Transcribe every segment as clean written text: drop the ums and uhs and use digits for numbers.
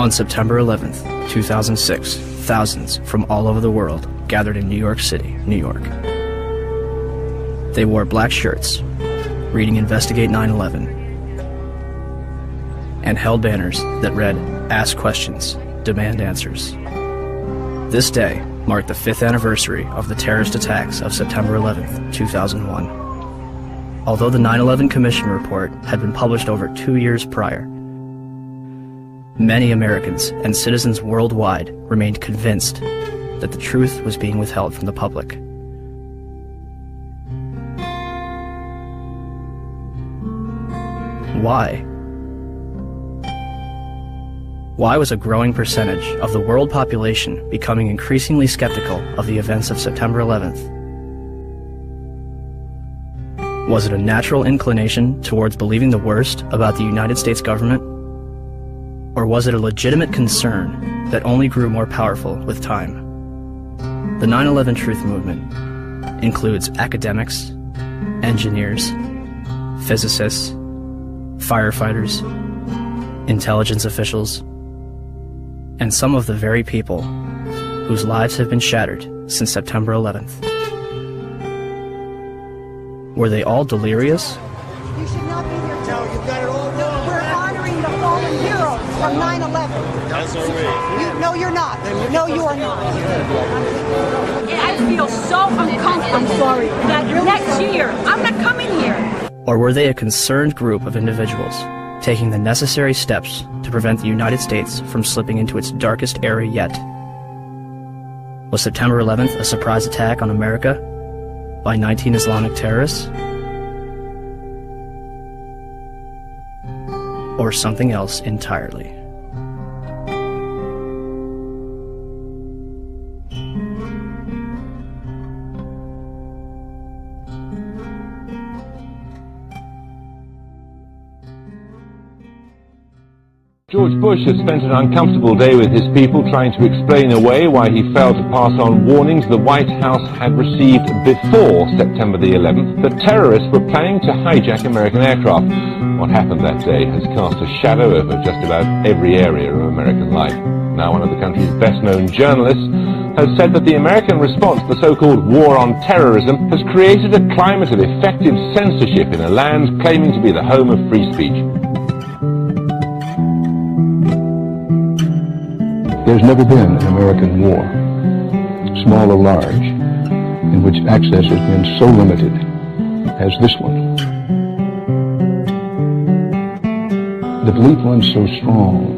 On September 11th, 2006, thousands from all over the world gathered in New York City, New York. They wore black shirts, reading Investigate 9/11, and held banners that read, "Ask questions, demand answers." This day marked the 5th anniversary of the terrorist attacks of September 11th, 2001. Although the 9/11 Commission report had been published over 2 years prior, many Americans and citizens worldwide remained convinced that the truth was being withheld from the public. Why? Why was a growing percentage of the world population becoming increasingly skeptical of the events of September 11th? Was it a natural inclination towards believing the worst about the United States government? Or was it a legitimate concern that only grew more powerful with time? The 9/11 Truth Movement includes academics, engineers, physicists, firefighters, intelligence officials, and some of the very people whose lives have been shattered since September 11th. Were they all delirious? You should not be here. No, you've got it all wrong. We're honoring the fallen heroes from 9/11. That's our way. No, you're not. No, you are not. I feel so uncomfortable. I'm sorry. That next year, I'm not coming here. Or were they a concerned group of individuals taking the necessary steps to prevent the United States from slipping into its darkest era yet? Was September 11th a surprise attack on America by 19 Islamic terrorists? Or something else entirely? George Bush has spent an uncomfortable day with his people trying to explain away why he failed to pass on warnings the White House had received before September the 11th that terrorists were planning to hijack American aircraft. What happened that day has cast a shadow over just about every area of American life. Now one of the country's best-known journalists has said that the American response to the so-called war on terrorism has created a climate of effective censorship in a land claiming to be the home of free speech. There's never been an American war, small or large, in which access has been so limited as this one. The belief runs so strong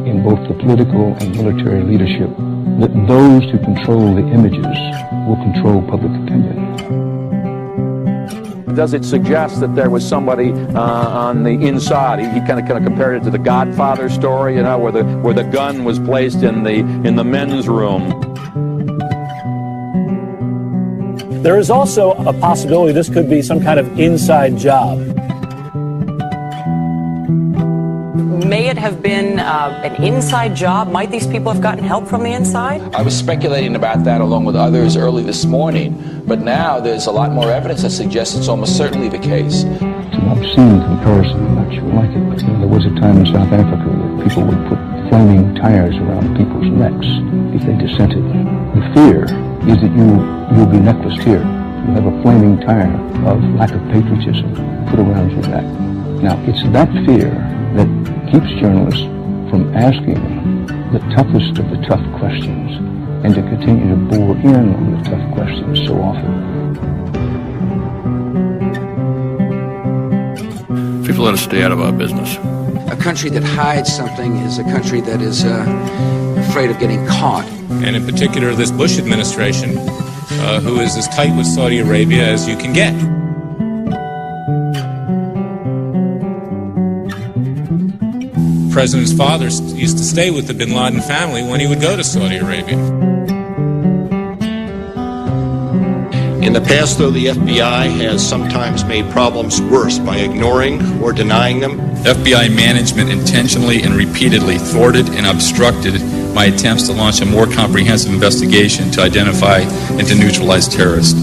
in both the political and military leadership that those who control the images will control public opinion. Does it suggest that there was somebody on the inside? He kind of compared it to the Godfather story, you know, where the gun was placed in the men's room. There is also a possibility this could be some kind of inside job. May it have been an inside job? Might these people have gotten help from the inside? I was speculating about that along with others early this morning, but now there's a lot more evidence that suggests it's almost certainly the case. It's an obscene comparison, I'm not sure like it, but there was a time in South Africa that people would put flaming tires around people's necks if they dissented. The fear is that you'll be necklaced here. You have a flaming tire of lack of patriotism put around your neck. Now, it's that fear that keeps journalists from asking the toughest of the tough questions and to continue to bore in on the tough questions so often. People let us stay out of our business. A country that hides something is a country that is afraid of getting caught. And in particular, this Bush administration, who is as tight with Saudi Arabia as you can get. The president's father used to stay with the bin Laden family when he would go to Saudi Arabia. In the past, though, the FBI has sometimes made problems worse by ignoring or denying them. FBI management intentionally and repeatedly thwarted and obstructed my attempts to launch a more comprehensive investigation to identify and to neutralize terrorists.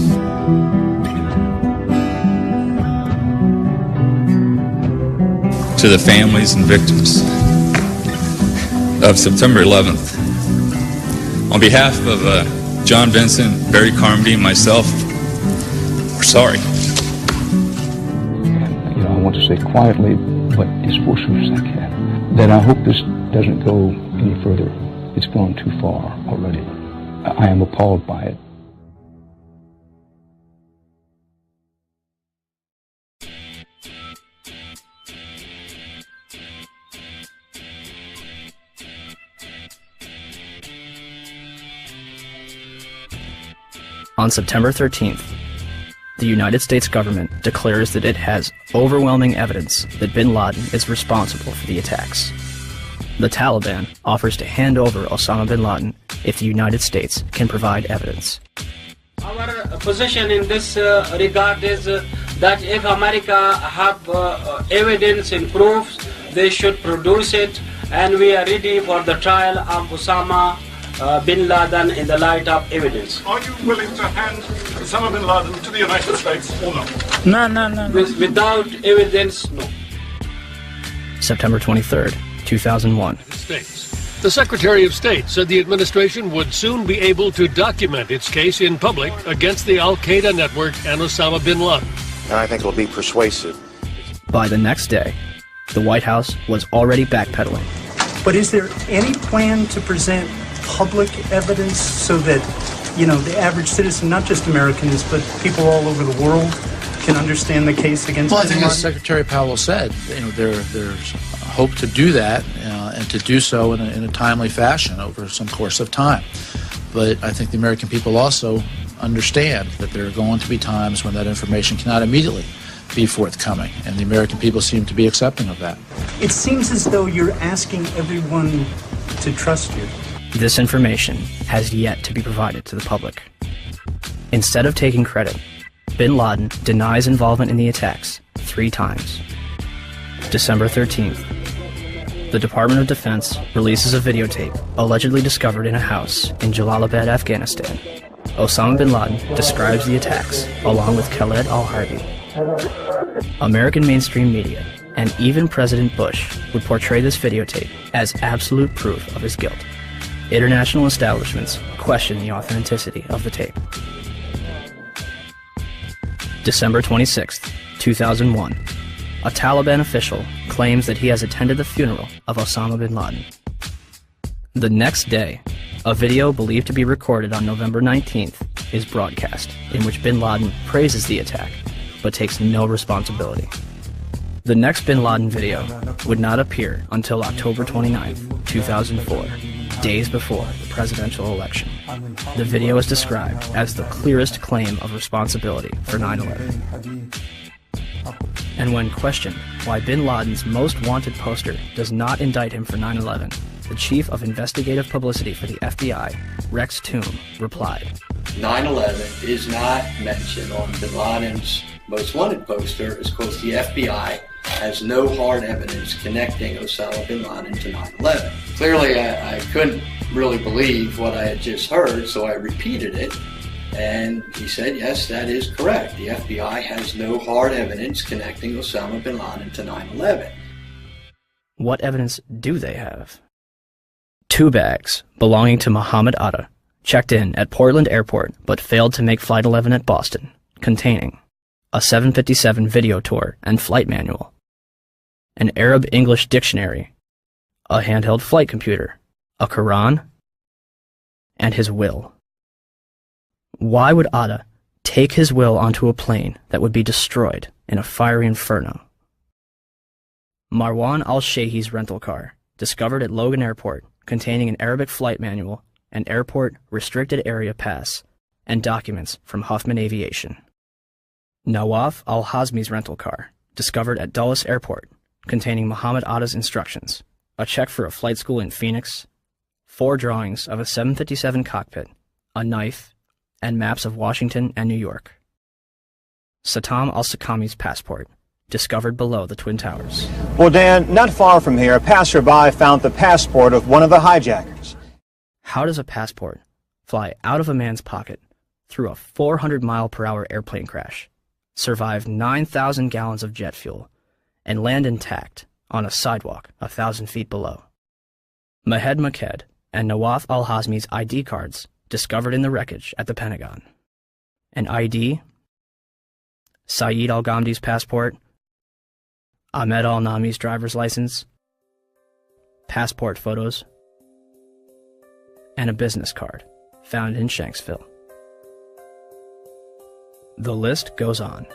To the families and victims of September 11th. On behalf of John Vincent, Barry Carmody, and myself, we're sorry. I want to say quietly, but as forcefully as I can, that I hope this doesn't go any further. It's gone too far already. I am appalled by it. On September 13th, the United States government declares that it has overwhelming evidence that bin Laden is responsible for the attacks. The Taliban offers to hand over Osama bin Laden if the United States can provide evidence. Our position in this regard is that if America have evidence and proofs, they should produce it, and we are ready for the trial of Osama bin Laden in the light of evidence. Are you willing to hand Osama bin Laden to the United States or no? No. Without evidence, no. September 23rd, 2001. The Secretary of State said the administration would soon be able to document its case in public against the Al-Qaeda network and Osama bin Laden. And I think it'll be persuasive. By the next day, the White House was already backpedaling. But is there any plan to present public evidence so that, the average citizen, not just Americans, but people all over the world can understand the case against bin Laden? Well, I think as Secretary Powell said, there's hope to do that and to do so in a timely fashion over some course of time. But I think the American people also understand that there are going to be times when that information cannot immediately be forthcoming, and the American people seem to be accepting of that. It seems as though you're asking everyone to trust you. This information has yet to be provided to the public. Instead of taking credit, bin Laden denies involvement in the attacks 3 times. December 13th, the Department of Defense releases a videotape allegedly discovered in a house in Jalalabad, Afghanistan. Osama bin Laden describes the attacks along with Khaled al-Harbi. American mainstream media and even President Bush would portray this videotape as absolute proof of his guilt. International establishments question the authenticity of the tape. December 26th, 2001. A Taliban official claims that he has attended the funeral of Osama bin Laden. The next day, a video believed to be recorded on November 19th is broadcast, in which bin Laden praises the attack, but takes no responsibility. The next bin Laden video would not appear until October 29th, 2004, days before the presidential election. The video is described as the clearest claim of responsibility for 9/11. And when questioned why bin Laden's most wanted poster does not indict him for 9/11, the chief of investigative publicity for the FBI, Rex Toome, replied, 9/11 is not mentioned on bin Laden's most wanted poster because the FBI has no hard evidence connecting Osama bin Laden to 9/11. Clearly, I couldn't really believe what I had just heard, so I repeated it, and he said, yes, that is correct. The FBI has no hard evidence connecting Osama bin Laden to 9/11. What evidence do they have? 2 bags belonging to Muhammad Atta checked in at Portland Airport but failed to make Flight 11 at Boston, containing a 757 video tour and flight manual, an Arab-English dictionary, a handheld flight computer, a Quran, and his will. Why would Atta take his will onto a plane that would be destroyed in a fiery inferno? Marwan al-Sheikh's rental car, discovered at Logan Airport, containing an Arabic flight manual, an airport restricted area pass, and documents from Huffman Aviation. Nawaf al-Hazmi's rental car, discovered at Dulles Airport, containing Muhammad Atta's instructions, a check for a flight school in Phoenix, 4 drawings of a 757 cockpit, a knife, and maps of Washington and New York. Satam al-Sakami's passport, discovered below the Twin Towers. Well, Dan, not far from here, a passerby found the passport of one of the hijackers. How does a passport fly out of a man's pocket through a 400-mile-per-hour airplane crash, survive 9,000 gallons of jet fuel, and land intact on a sidewalk 1,000 feet below? Mahed Maked and Nawaf al-Hazmi's ID cards discovered in the wreckage at the Pentagon. An ID, Saeed al-Ghamdi's passport, Ahmed al-Nami's driver's license, passport photos, and a business card found in Shanksville. The list goes on.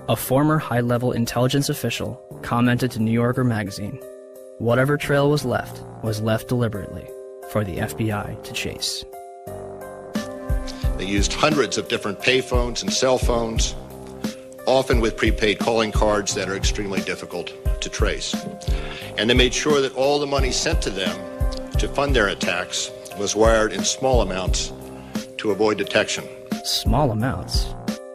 A former high-level intelligence official commented to New Yorker magazine, "Whatever trail was left deliberately for the FBI to chase." They used hundreds of different payphones and cell phones, often with prepaid calling cards that are extremely difficult to trace. And they made sure that all the money sent to them to fund their attacks was wired in small amounts to avoid detection. Small amounts?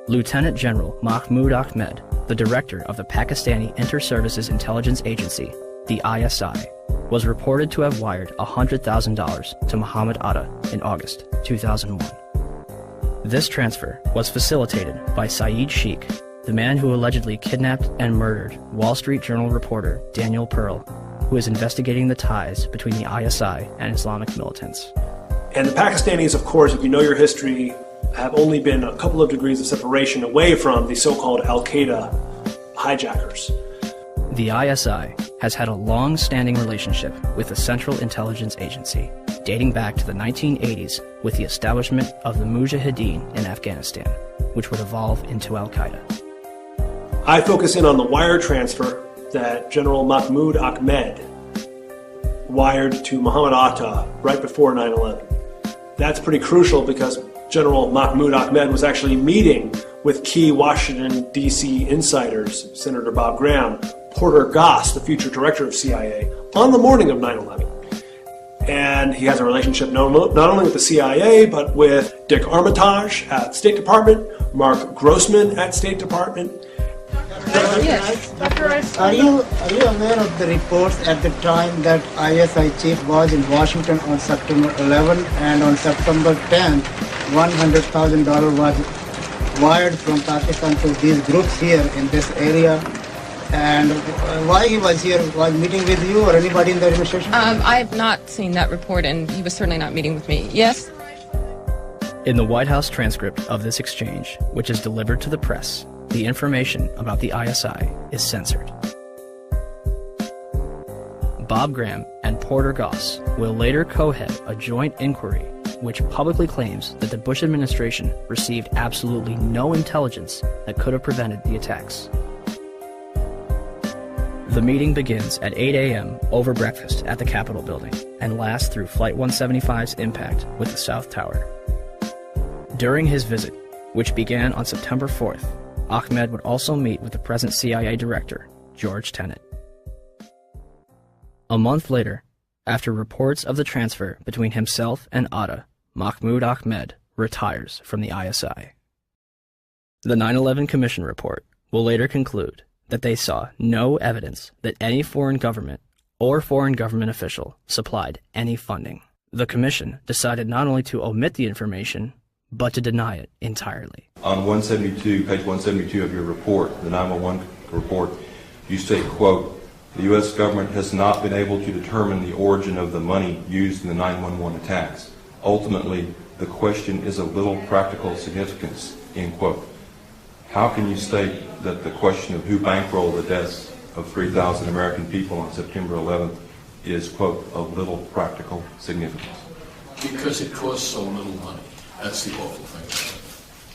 Lieutenant General Mahmoud Ahmed, the director of the Pakistani Inter-Services Intelligence Agency, the ISI, was reported to have wired $100,000 to Muhammad Atta in August 2001. This transfer was facilitated by Saeed Sheikh, the man who allegedly kidnapped and murdered Wall Street Journal reporter Daniel Pearl, who is investigating the ties between the ISI and Islamic militants. And the Pakistanis, of course, if you know your history, have only been a couple of degrees of separation away from the so-called Al-Qaeda hijackers. The ISI has had a long-standing relationship with the Central Intelligence Agency, dating back to the 1980s with the establishment of the Mujahideen in Afghanistan, which would evolve into Al-Qaeda. I focus in on the wire transfer that General Mahmoud Ahmed wired to Muhammad Atta right before 9/11. That's pretty crucial because General Mahmoud Ahmed was actually meeting with key Washington, D.C. insiders, Senator Bob Graham, Porter Goss, the future director of CIA, on the morning of 9/11. And he has a relationship not only with the CIA, but with Dick Armitage at State Department, Mark Grossman at State Department. Yes. Are you aware of the reports at the time that ISI chief was in Washington on September 11 and on September 10th, $100,000 was wired from Pakistan to these groups here in this area? And why he was here? Was meeting with you or anybody in the administration? I have not seen that report, and he was certainly not meeting with me. Yes? In the White House transcript of this exchange, which is delivered to the press, the information about the ISI is censored. Bob Graham and Porter Goss will later co-head a joint inquiry which publicly claims that the Bush administration received absolutely no intelligence that could have prevented the attacks. The meeting begins at 8 a.m. over breakfast at the Capitol building and lasts through Flight 175's impact with the South Tower. During his visit, which began on September 4th, Ahmed would also meet with the present CIA director, George Tenet. A month later, after reports of the transfer between himself and Atta, Mahmoud Ahmed retires from the ISI. The 9/11 Commission report will later conclude that they saw no evidence that any foreign government or foreign government official supplied any funding. The Commission decided not only to omit the information, but to deny it entirely. On 172, page 172 of your report, the 911 report, you state, quote, "The U.S. government has not been able to determine the origin of the money used in the 911 attacks. Ultimately, the question is of little practical significance," end quote. How can you state that the question of who bankrolled the deaths of 3,000 American people on September 11th is, quote, of little practical significance? Because it costs so little money. That's the awful thing about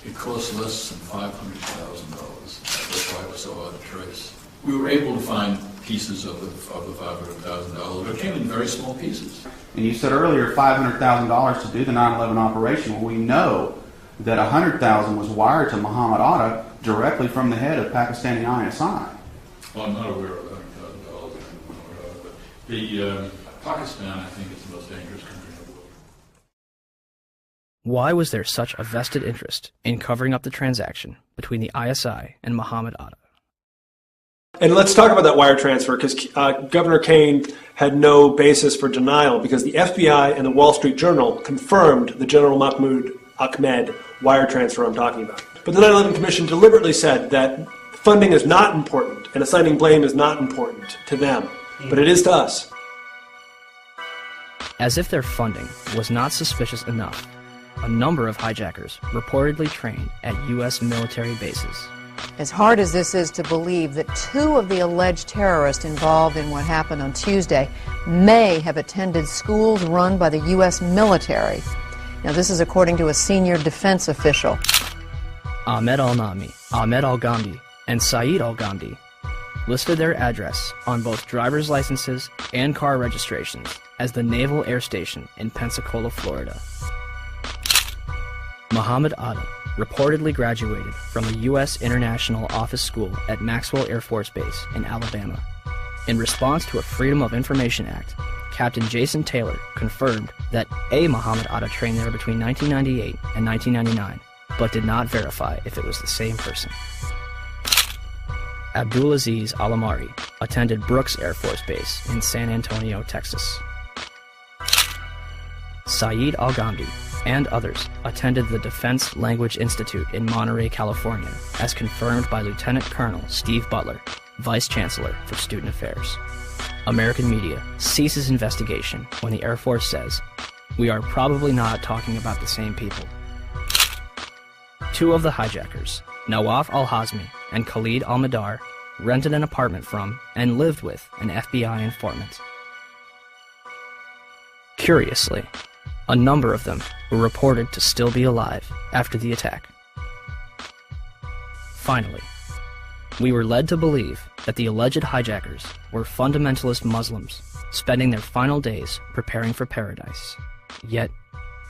it. It costs less than $500,000. That's why it was so hard to trace. We were able to find pieces of the $500,000, but it came in very small pieces. And you said earlier $500,000 to do the 9/11 operation. Well, we know that $100,000 was wired to Muhammad Atta directly from the head of Pakistani ISI. Well, I'm not aware of $100,000, but the Pakistan, I think, is the most dangerous country in the world. Why was there such a vested interest in covering up the transaction between the ISI and Muhammad Atta? And let's talk about that wire transfer, because Governor Kaine had no basis for denial, because the FBI and the Wall Street Journal confirmed the General Mahmoud Ahmed wire transfer I'm talking about. But the 9/11 Commission deliberately said that funding is not important and assigning blame is not important to them, but it is to us. As if their funding was not suspicious enough, a number of hijackers reportedly trained at U.S. military bases. As hard as this is to believe that 2 of the alleged terrorists involved in what happened on Tuesday may have attended schools run by the U.S. military. Now, this is according to a senior defense official. Ahmed al-Nami, Ahmed al-Ghamdi, and Saeed al-Ghamdi listed their address on both driver's licenses and car registrations as the Naval Air Station in Pensacola, Florida. Muhammad Atta reportedly graduated from the U.S. International Office School at Maxwell Air Force Base in Alabama. In response to a Freedom of Information Act, Captain Jason Taylor confirmed that a Muhammad Atta trained there between 1998 and 1999, but did not verify if it was the same person. Abdulaziz Al-Amari attended Brooks Air Force Base in San Antonio, Texas. Saeed al-Ghamdi and others attended the Defense Language Institute in Monterey, California, as confirmed by Lieutenant Colonel Steve Butler, Vice Chancellor for Student Affairs. American media ceases investigation when the Air Force says, "We are probably not talking about the same people." 2 of the hijackers, Nawaf al-Hazmi and Khalid al-Madar, rented an apartment from and lived with an FBI informant. Curiously, a number of them were reported to still be alive after the attack. Finally, we were led to believe that the alleged hijackers were fundamentalist Muslims spending their final days preparing for paradise. Yet,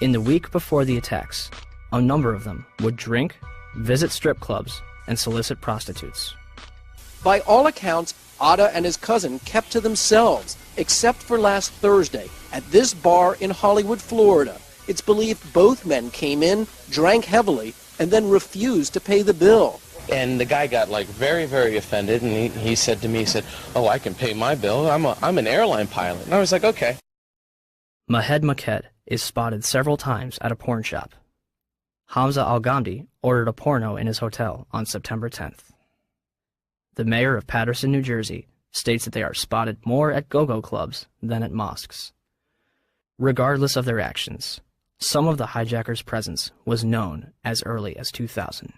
in the week before the attacks, a number of them would drink, visit strip clubs, and solicit prostitutes. By all accounts, Atta and his cousin kept to themselves, except for last Thursday at this bar in Hollywood, Florida. It's believed both men came in, drank heavily, and then refused to pay the bill. And the guy got very, very offended, and he said to me, he said, "Oh, I can pay my bill. I'm an airline pilot." And I was like, okay. Mahed Maked is spotted several times at a porn shop. Hamza al-Ghamdi ordered a porno in his hotel on September 10th. The mayor of Paterson, New Jersey, states that they are spotted more at go-go clubs than at mosques. Regardless of their actions, some of the hijackers' presence was known as early as 2000.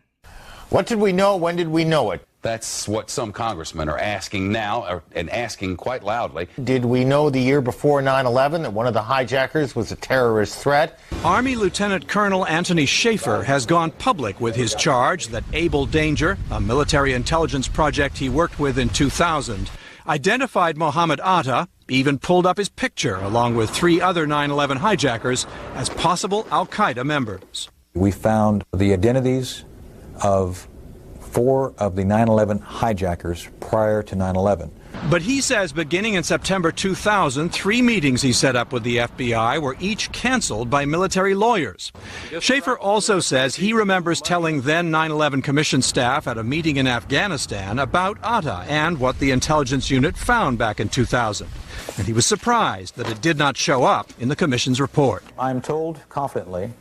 What did we know? When did we know it? That's what some congressmen are asking now, and asking quite loudly. Did we know the year before 9/11 that one of the hijackers was a terrorist threat? Army Lieutenant Colonel Anthony Schaefer has gone public with his charge that Able Danger, a military intelligence project he worked with in 2000, identified Muhammad Atta, even pulled up his picture along with 3 other 9/11 hijackers as possible al-Qaeda members. We found the identities of 4 of the 9/11 hijackers prior to 9/11. But he says beginning in September 2000, 3 meetings he set up with the FBI were each canceled by military lawyers. Schaefer also says he remembers telling then 9/11 Commission staff at a meeting in Afghanistan about Atta and what the intelligence unit found back in 2000. And he was surprised that it did not show up in the Commission's report. I'm told confidently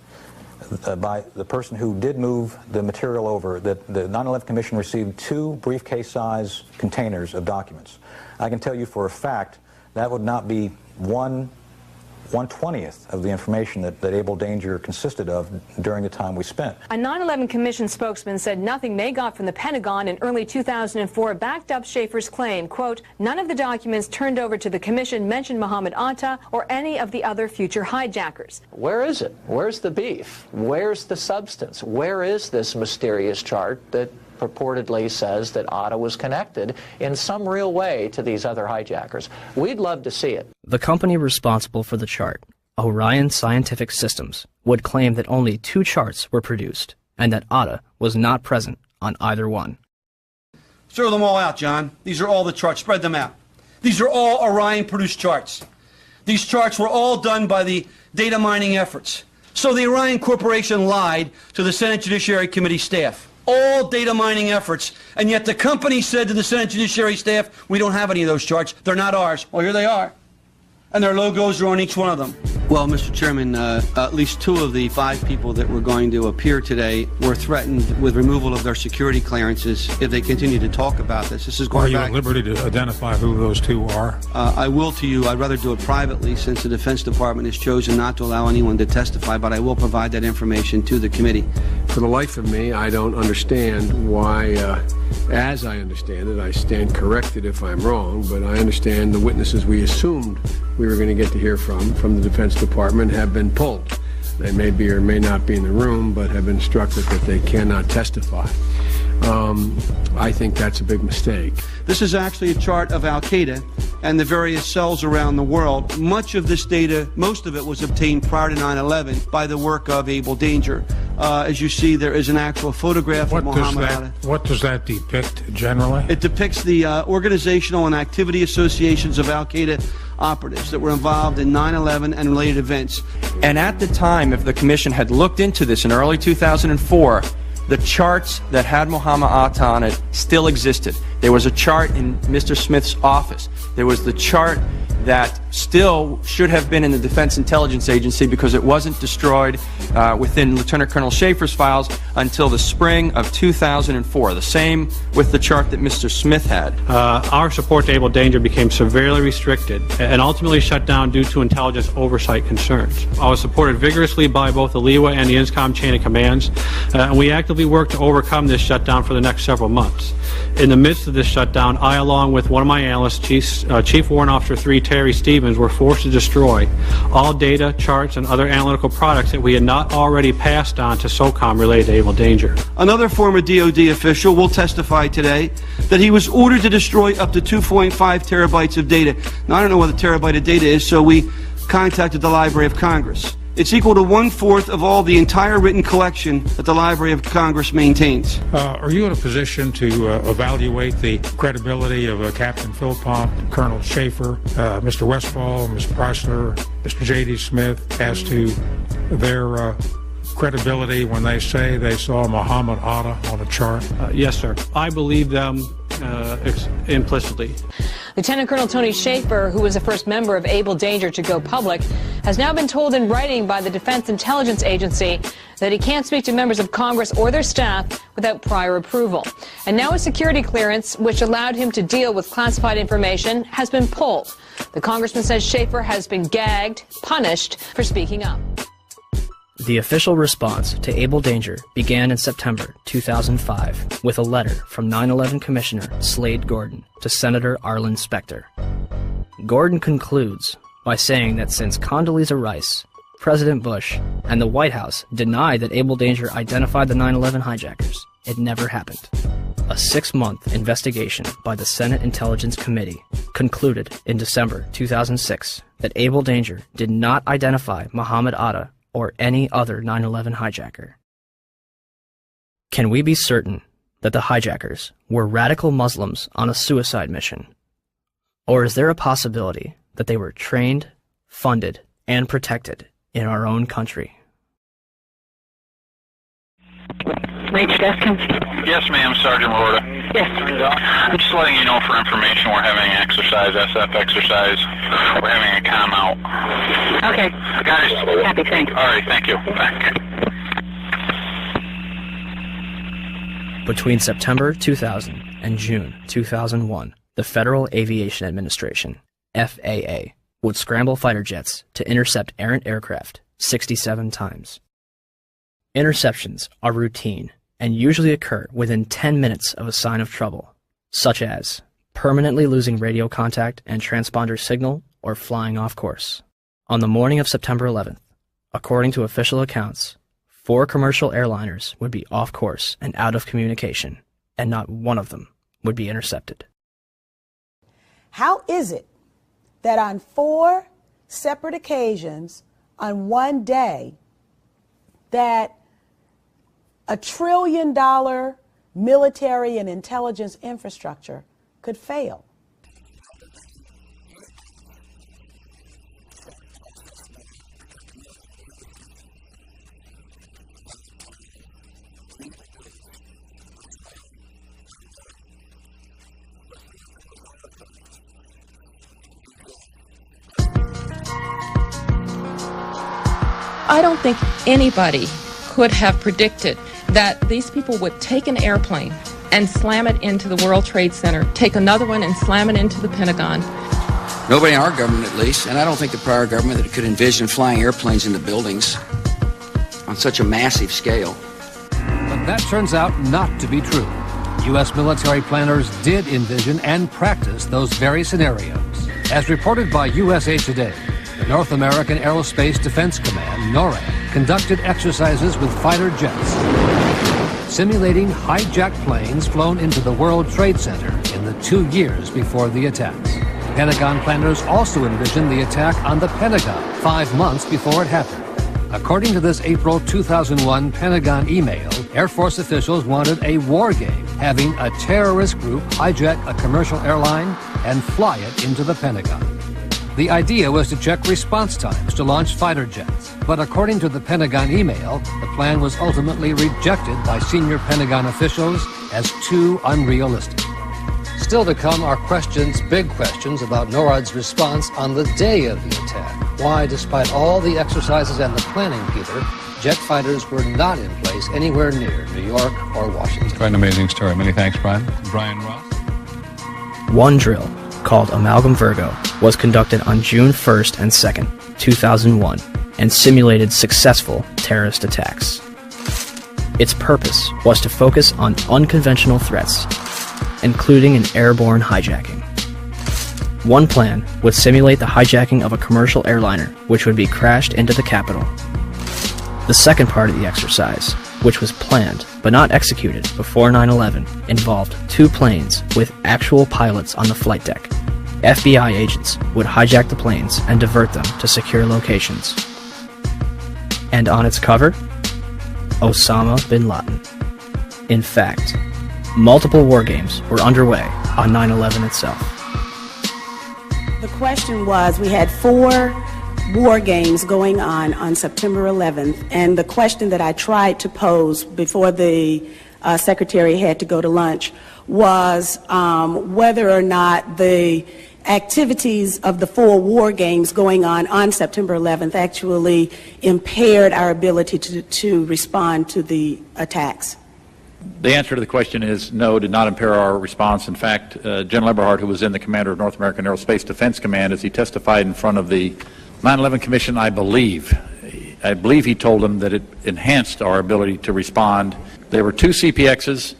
by the person who did move the material over that the 9/11 Commission received 2 briefcase-size containers of documents. I can tell you for a fact that would not be 1/20th of the information that Able Danger consisted of during the time we spent. A 9/11 Commission spokesman said nothing they got from the Pentagon in early 2004 backed up Schaefer's claim, quote, "None of the documents turned over to the Commission mentioned Muhammad Atta or any of the other future hijackers." Where is it? Where's the beef? Where's the substance? Where is this mysterious chart that purportedly says that Atta was connected in some real way to these other hijackers? We'd love to see it. The company responsible for the chart, Orion Scientific Systems, would claim that only 2 charts were produced and that Atta was not present on either one. Throw them all out, John. These are all the charts. Spread them out. These are all Orion-produced charts. These charts were all done by the data mining efforts. So the Orion Corporation lied to the Senate Judiciary Committee staff. All data mining efforts, and yet the company said to the Senate Judiciary staff, "We don't have any of those charts. They're not ours." Well, here they are. and their logos are on each one of them. Well, Mr. Chairman, at least 2 of the 5 people that were going to appear today were threatened with removal of their security clearances if they continue to talk about this. This is going back. Are you at liberty to identify who those 2 are? I will to you. I'd rather do it privately since the Defense Department has chosen not to allow anyone to testify, but I will provide that information to the committee. For the life of me, I don't understand why, as I understand it, I stand corrected if I'm wrong, but I understand the witnesses we assumed we were going to get to hear from the Defense Department have been pulled. They may be or may not be in the room, but have been instructed that they cannot testify. I think that's a big mistake. This is actually a chart of Al-Qaeda and the various cells around the world. Much of this data, most of it was obtained prior to 9/11 by the work of Able Danger. As you see, there is an actual photograph of Muhammad Atta. What does that depict generally? It depicts the organizational and activity associations of Al-Qaeda operatives that were involved in 9/11 and related events. And at the time, if the Commission had looked into this in early 2004, the charts that had Muhammad Atta on it still existed. There was a chart in Mr. Smith's office. There was the chart that still should have been in the Defense Intelligence Agency because it wasn't destroyed within Lieutenant Colonel Schaefer's files until the spring of 2004. The same with the chart that Mr. Smith had. Our support to Able Danger became severely restricted and ultimately shut down due to intelligence oversight concerns. I was supported vigorously by both the LEWA and the INSCOM chain of commands, and we actively worked to overcome this shutdown for the next several months. In the midst of this shutdown, I, along with one of my analysts, Chief Warrant Officer 3 Terry Stevens, were forced to destroy all data, charts, and other analytical products that we had not already passed on to SOCOM related to Able Danger. Another former DoD official will testify today that he was ordered to destroy up to 2.5 terabytes of data. Now, I don't know what a terabyte of data is, so we contacted the Library of Congress. It's equal to 1/4 of all the entire written collection that the Library of Congress maintains. Are you in a position to evaluate the credibility of Captain Philpott, Colonel Schaefer, Mr. Westfall, Ms. Preissler, Mr. J.D. Smith as to their credibility when they say they saw Muhammad Atta on a chart? Yes, sir. I believe them implicitly. Lieutenant Colonel Tony Schaefer, who was the first member of Able Danger to go public, has now been told in writing by the Defense Intelligence Agency that he can't speak to members of Congress or their staff without prior approval. And now a security clearance, which allowed him to deal with classified information, has been pulled. The congressman says Schaefer has been gagged, punished for speaking up. The official response to Able Danger began in September 2005 with a letter from 9/11 Commissioner Slade Gordon to Senator Arlen Specter. Gordon concludes by saying that since Condoleezza Rice, President Bush, and the White House denied that Able Danger identified the 9/11 hijackers, it never happened. A 6-month investigation by the Senate Intelligence Committee concluded in December 2006 that Able Danger did not identify Muhammad Atta or any other 9/11 hijacker. Can we be certain that the hijackers were radical Muslims on a suicide mission? Or is there a possibility that they were trained, funded, and protected in our own country? Yes, ma'am, Sergeant Lorda. Yes. I'm just letting you know for information we're having an exercise, SF exercise. We're having a comm out. Okay. Guys. Happy, thanks. All right, thank you. Back. Between September 2000 and June 2001, the Federal Aviation Administration, FAA, would scramble fighter jets to intercept errant aircraft 67 times. Interceptions are routine and usually occur within 10 minutes of a sign of trouble, such as permanently losing radio contact and transponder signal or flying off course. On the morning of September 11th, according to official accounts, 4 commercial airliners would be off course and out of communication, and not one of them would be intercepted. How is it that on 4 separate occasions on one day that $1 trillion military and intelligence infrastructure could fail? I don't think anybody could have predicted that these people would take an airplane and slam it into the World Trade Center, take another one and slam it into the Pentagon. Nobody in our government, at least, and I don't think the prior government that could envision flying airplanes into buildings on such a massive scale. But that turns out not to be true. U.S. military planners did envision and practice those very scenarios. As reported by USA Today, the North American Aerospace Defense Command, NORAD, conducted exercises with fighter jets, simulating hijacked planes flown into the World Trade Center in the 2 years before the attacks. Pentagon planners also envisioned the attack on the Pentagon 5 months before it happened. According to this April 2001 Pentagon email, Air Force officials wanted a war game, having a terrorist group hijack a commercial airline and fly it into the Pentagon. The idea was to check response times to launch fighter jets, but according to the Pentagon email, the plan was ultimately rejected by senior Pentagon officials as too unrealistic. Still to come are big questions about NORAD's response on the day of the attack. Why, despite all the exercises and the planning, Peter, jet fighters were not in place anywhere near New York or Washington. Quite an amazing story. Many thanks, Brian. Brian Ross. One drill, called Amalgam Virgo, was conducted on June 1st and 2nd, 2001, and simulated successful terrorist attacks. Its purpose was to focus on unconventional threats, including an airborne hijacking. One plan would simulate the hijacking of a commercial airliner, which would be crashed into the Capitol. The second part of the exercise, which was planned but not executed before 9/11, involved 2 planes with actual pilots on the flight deck. FBI agents would hijack the planes and divert them to secure locations. And on its cover, Osama bin Laden. In fact, multiple war games were underway on 9/11 itself. The question was, we had 4 war games going on September 11th, and the question that I tried to pose before the secretary had to go to lunch was whether or not the activities of the 4 war games going on September 11th actually impaired our ability to respond to the attacks. The answer to the question is no, did not impair our response. In fact, General Eberhart, who was then the commander of North American Aerospace Defense Command, as he testified in front of the 9/11 Commission, I believe he told them that it enhanced our ability to respond. There were 2 CPXs.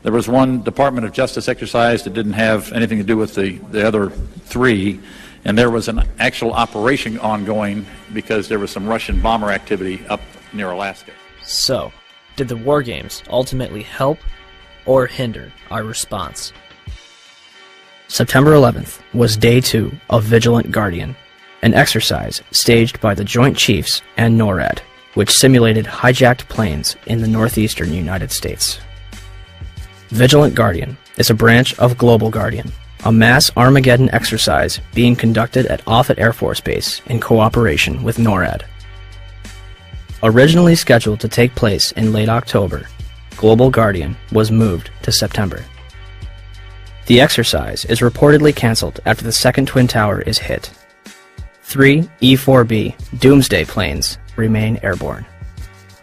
There was 1 Department of Justice exercise that didn't have anything to do with the other 3, and there was an actual operation ongoing because there was some Russian bomber activity up near Alaska. So, did the war games ultimately help or hinder our response? September 11th was day 2 of Vigilant Guardian, an exercise staged by the Joint Chiefs and NORAD, which simulated hijacked planes in the northeastern United States. Vigilant Guardian is a branch of Global Guardian, a mass Armageddon exercise being conducted at Offutt Air Force Base in cooperation with NORAD. Originally scheduled to take place in late October, Global Guardian was moved to September. The exercise is reportedly canceled after the second Twin Tower is hit. 3 E-4B Doomsday planes remain airborne.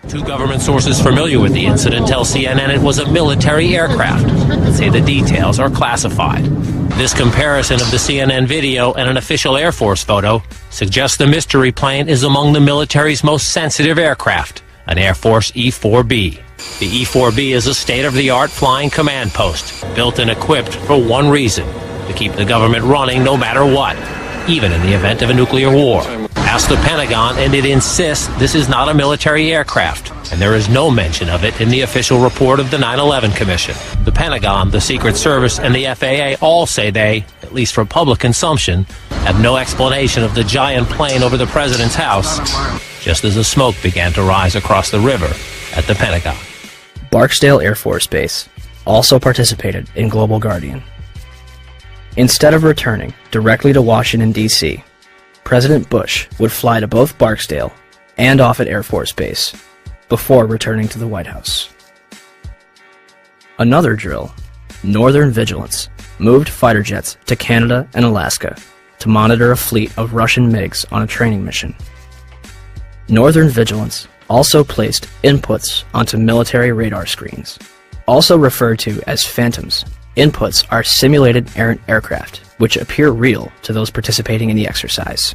2 government sources familiar with the incident tell CNN it was a military aircraft, but say the details are classified. This comparison of the CNN video and an official Air Force photo suggests the mystery plane is among the military's most sensitive aircraft, an Air Force E-4B. The E-4B is a state-of-the-art flying command post, built and equipped for one reason: to keep the government running no matter what, even in the event of a nuclear war. Ask the Pentagon, and it insists this is not a military aircraft, and there is no mention of it in the official report of the 9/11 Commission. The Pentagon, the Secret Service, and the FAA all say they, at least for public consumption, have no explanation of the giant plane over the president's house, just as the smoke began to rise across the river at the Pentagon. Barksdale Air Force Base also participated in Global Guardian. Instead of returning directly to Washington, D.C., President Bush would fly to both Barksdale and Offutt Air Force Base before returning to the White House. Another drill, Northern Vigilance, moved fighter jets to Canada and Alaska to monitor a fleet of Russian MiGs on a training mission. Northern Vigilance also placed inputs onto military radar screens. Also referred to as phantoms, inputs are simulated errant aircraft, which appear real to those participating in the exercise.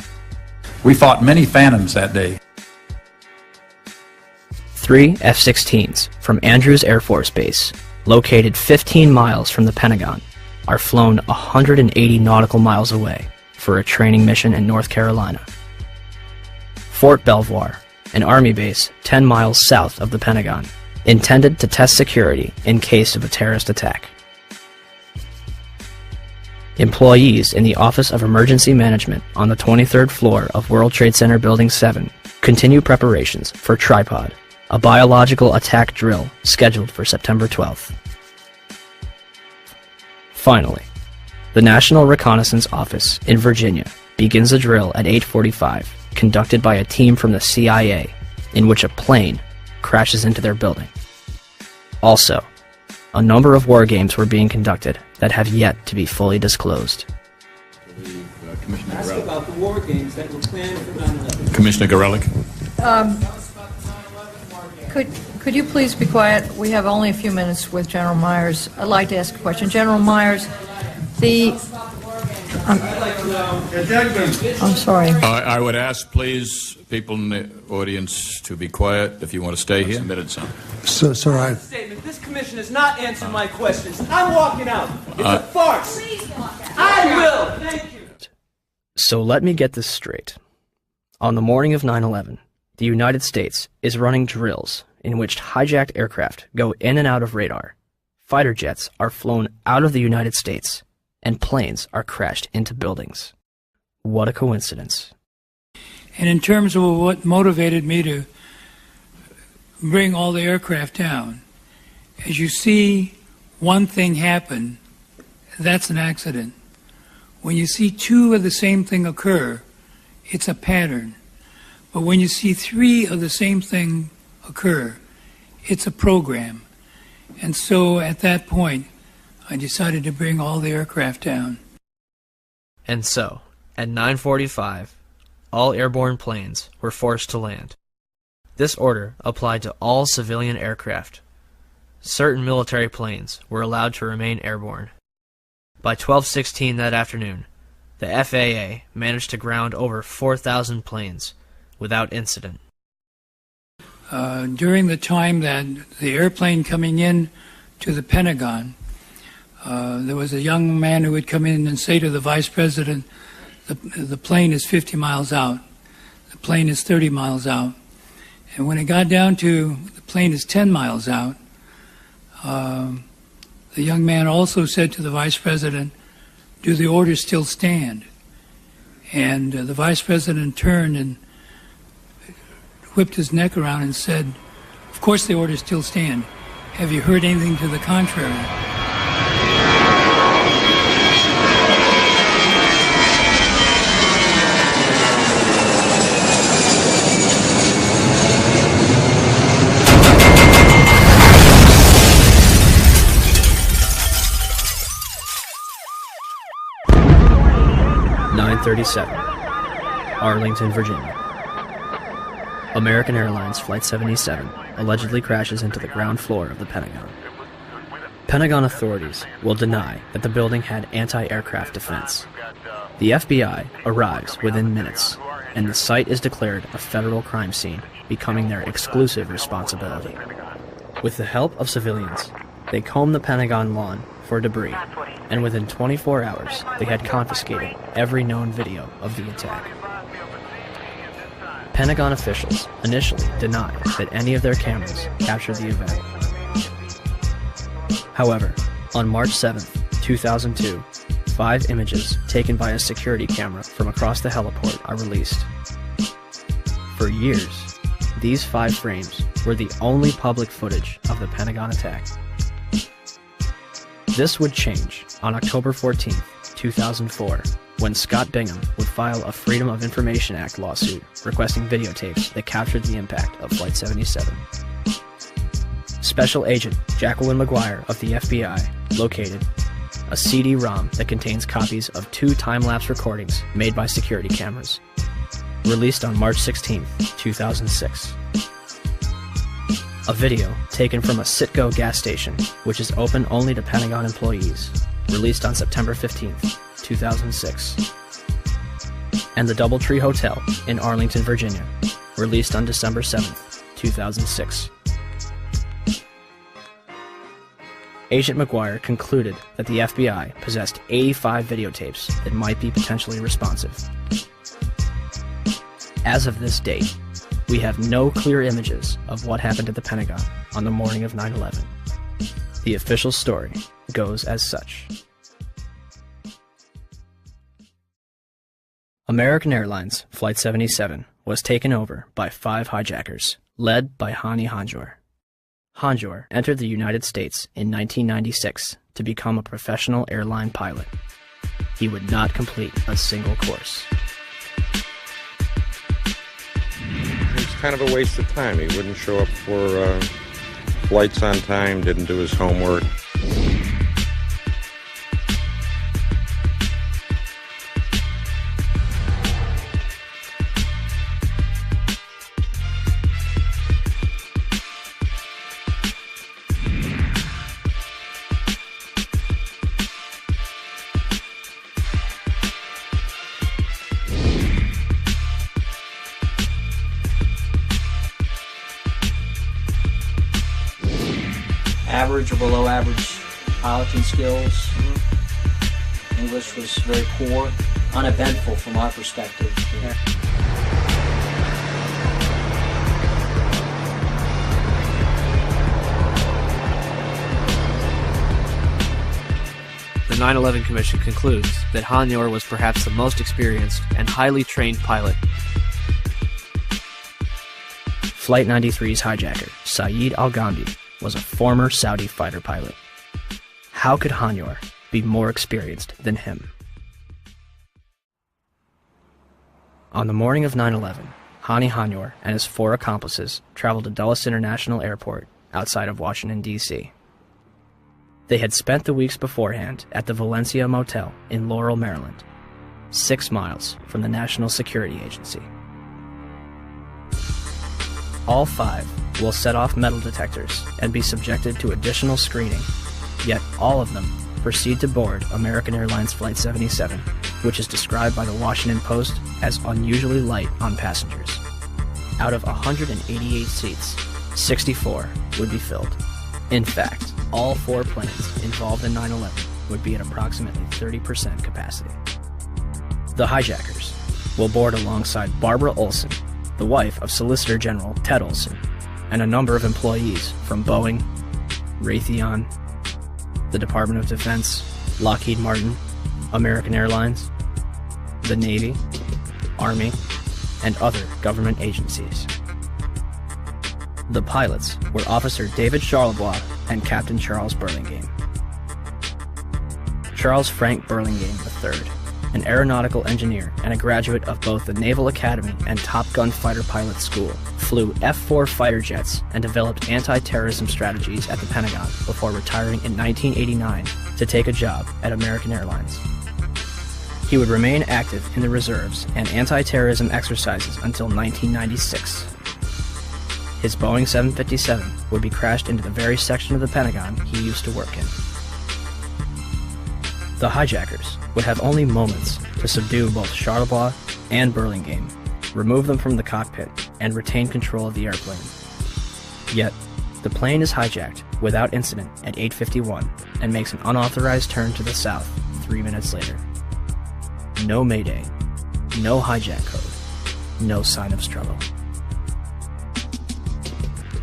We fought many phantoms that day. 3 F-16s from Andrews Air Force Base, located 15 miles from the Pentagon, are flown 180 nautical miles away for a training mission in North Carolina. Fort Belvoir, an Army base 10 miles south of the Pentagon, intended to test security in case of a terrorist attack. Employees in the Office of Emergency Management on the 23rd floor of World Trade Center Building 7 continue preparations for Tripod, a biological attack drill scheduled for September 12th. Finally, the National Reconnaissance Office in Virginia begins a drill at 8:45, conducted by a team from the CIA, in which a plane crashes into their building. Also, a number of war games were being conducted that have yet to be fully disclosed. Ask about the war games that were planned for 9/11. Commissioner Gorelick. Could you please be quiet? We have only a few minutes with General Myers. I'd like to ask a question. General Myers, I'm sorry. I would ask, please, people in the audience to be quiet if you want to stay here. Sir, statement. This commission has not answered my questions. I'm walking out. It's a farce. I will. Thank you. So let me get this straight. On the morning of 9/11, the United States is running drills in which hijacked aircraft go in and out of radar. Fighter jets are flown out of the United States, and planes are crashed into buildings. What a coincidence. And in terms of what motivated me to bring all the aircraft down, as you see one thing happen, that's an accident. When you see two of the same thing occur, it's a pattern. But when you see three of the same thing occur, it's a program. And so at that point, I decided to bring all the aircraft down. And so, at 9:45, all airborne planes were forced to land. This order applied to all civilian aircraft. Certain military planes were allowed to remain airborne. By 12:16 that afternoon, the FAA managed to ground over 4,000 planes without incident. During the time that the airplane coming in to the Pentagon, there was a young man who would come in and say to the Vice President, the plane is 50 miles out, the plane is 30 miles out. And when it got down to the plane is 10 miles out, the young man also said to the Vice President, do the orders still stand? And the Vice President turned and whipped his neck around and said, of course the orders still stand. Have you heard anything to the contrary? Arlington, Virginia. American Airlines Flight 77 allegedly crashes into the ground floor of the Pentagon. Pentagon authorities will deny that the building had anti-aircraft defense. The FBI arrives within minutes, and the site is declared a federal crime scene, becoming their exclusive responsibility. With the help of civilians, they comb the Pentagon lawn for debris, and within 24 hours, they had confiscated every known video of the attack. Pentagon officials initially denied that any of their cameras captured the event. However, on March 7, 2002, 5 images taken by a security camera from across the heliport are released. For years, these 5 frames were the only public footage of the Pentagon attack. This would change on October 14, 2004, when Scott Bingham would file a Freedom of Information Act lawsuit requesting videotapes that captured the impact of Flight 77. Special Agent Jacqueline McGuire of the FBI located a CD-ROM that contains copies of 2 time-lapse recordings made by security cameras. released on March 16, 2006. A video taken from a Citgo gas station, which is open only to Pentagon employees, released on September 15, 2006. And the Doubletree Hotel in Arlington, Virginia, released on December 7, 2006. Agent McGuire concluded that the FBI possessed 85 videotapes that might be potentially responsive. As of this date, we have no clear images of what happened at the Pentagon on the morning of 9/11. The official story goes as such. American Airlines Flight 77 was taken over by 5 hijackers, led by Hani Hanjour. Hanjour entered the United States in 1996 to become a professional airline pilot. He would not complete a single course. It's kind of a waste of time. He wouldn't show up for flights on time, didn't do his homework. Average or below average piloting skills. English was very poor, uneventful from our perspective. The 9/11 Commission concludes that Hanjour was perhaps the most experienced and highly trained pilot. Flight 93's hijacker, Saeed Al-Ghamdi, was a former Saudi fighter pilot. How could Hanjour be more experienced than him? On the morning of 9/11, Hani Hanjour and his 4 accomplices traveled to Dulles International Airport outside of Washington, D.C. They had spent the weeks beforehand at the Valencia Motel in Laurel, Maryland, 6 miles from the National Security Agency. All 5 will set off metal detectors and be subjected to additional screening, yet all of them proceed to board American Airlines Flight 77, which is described by the Washington Post as unusually light on passengers. Out of 188 seats, 64 would be filled. In fact, all 4 planes involved in 9/11 would be at approximately 30% capacity. The hijackers will board alongside Barbara Olson, the wife of Solicitor General Ted Olson, and a number of employees from Boeing, Raytheon, the Department of Defense, Lockheed Martin, American Airlines, the Navy, Army, and other government agencies. The pilots were Officer David Charlebois and Captain Charles Burlingame. Charles Frank Burlingame III, an aeronautical engineer and a graduate of both the Naval Academy and Top Gun Fighter Pilot School, flew F-4 fighter jets and developed anti-terrorism strategies at the Pentagon before retiring in 1989 to take a job at American Airlines. He would remain active in the reserves and anti-terrorism exercises until 1996. His Boeing 757 would be crashed into the very section of the Pentagon he used to work in. The hijackers would have only moments to subdue both Charlebois and Burlingame, remove them from the cockpit, and retain control of the airplane. Yet, the plane is hijacked without incident at 8:51 and makes an unauthorized turn to the south 3 minutes later. No mayday, no hijack code, no sign of struggle.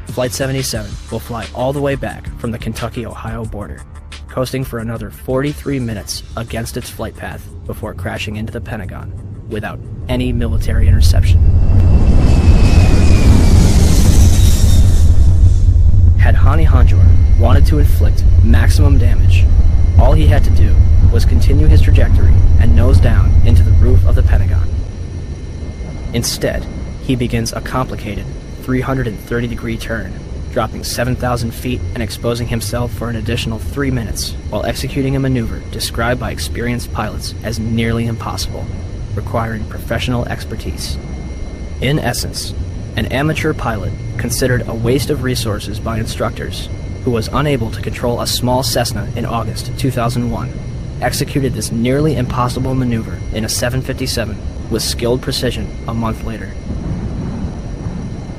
Flight 77 will fly all the way back from the Kentucky-Ohio border, coasting for another 43 minutes against its flight path before crashing into the Pentagon without any military interception. Had Hani Hanjour wanted to inflict maximum damage, all he had to do was continue his trajectory and nose down into the roof of the Pentagon. Instead, he begins a complicated 330-degree turn, dropping 7,000 feet and exposing himself for an additional 3 minutes while executing a maneuver described by experienced pilots as nearly impossible, requiring professional expertise. In essence, an amateur pilot considered a waste of resources by instructors who was unable to control a small Cessna in August 2001 executed this nearly impossible maneuver in a 757 with skilled precision a month later.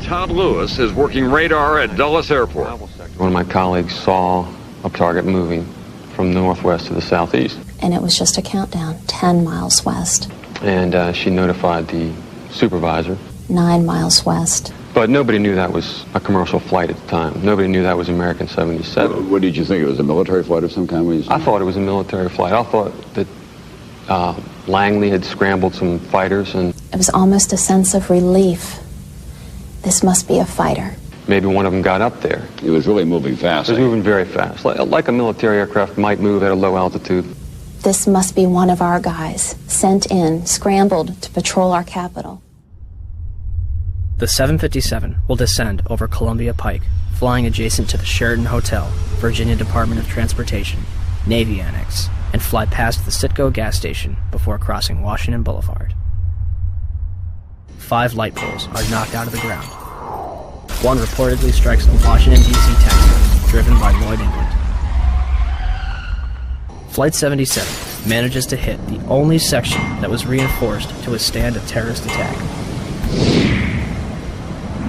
Todd Lewis is working radar at Dulles Airport. One of my colleagues saw a target moving from the northwest to the southeast. And it was just a countdown, 10 miles west. And she notified the supervisor. 9 miles west. But nobody knew that was a commercial flight at the time. Nobody knew that was American 77. What did you think? It was a military flight of some kind? I thought it was a military flight. I thought that Langley had scrambled some fighters and... It was almost a sense of relief. This must be a fighter. Maybe one of them got up there. It was really moving fast. It was moving very fast, like a military aircraft might move at a low altitude. This must be one of our guys, sent in, scrambled to patrol our capital. The 757 will descend over Columbia Pike, flying adjacent to the Sheraton Hotel, Virginia Department of Transportation, Navy Annex, and fly past the Citgo gas station before crossing Washington Boulevard. 5 light poles are knocked out of the ground. One reportedly strikes a Washington, D.C. taxi driven by Lloyd England. Flight 77 manages to hit the only section that was reinforced to withstand a terrorist attack,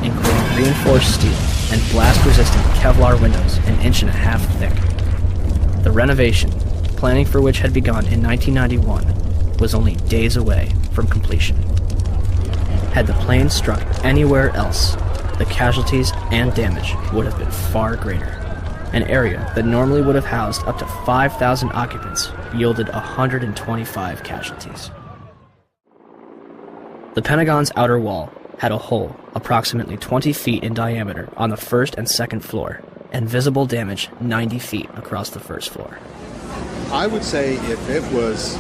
including reinforced steel and blast-resistant Kevlar windows an 1.5 inches thick. The renovation, planning for which had begun in 1991, was only days away from completion. Had the plane struck anywhere else, the casualties and damage would have been far greater. An area that normally would have housed up to 5,000 occupants yielded 125 casualties. The Pentagon's outer wall had a hole approximately 20 feet in diameter on the first and second floor, and visible damage 90 feet across the first floor. I would say if it was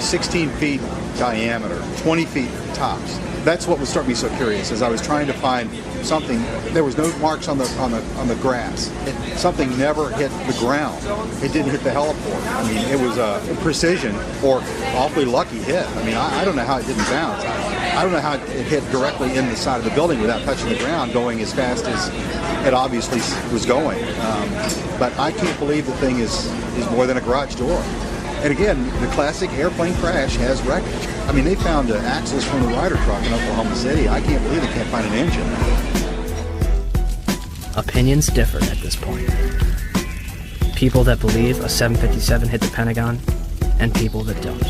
16 feet diameter, 20 feet tops, that's what would start me so curious. As I was trying to find something, there was no marks on the grass. Something never hit the ground. It didn't hit the heliport. I mean, it was a precision or awfully lucky hit. I mean, I don't know how it didn't bounce. I don't know how it hit directly in the side of the building without touching the ground, going as fast as it obviously was going. But I can't believe the thing is more than a garage door. And again, the classic airplane crash has wreckage. I mean, they found axles from the Ryder truck in Oklahoma City. I can't believe they can't find an engine. Opinions differ at this point. People that believe a 757 hit the Pentagon, and people that don't.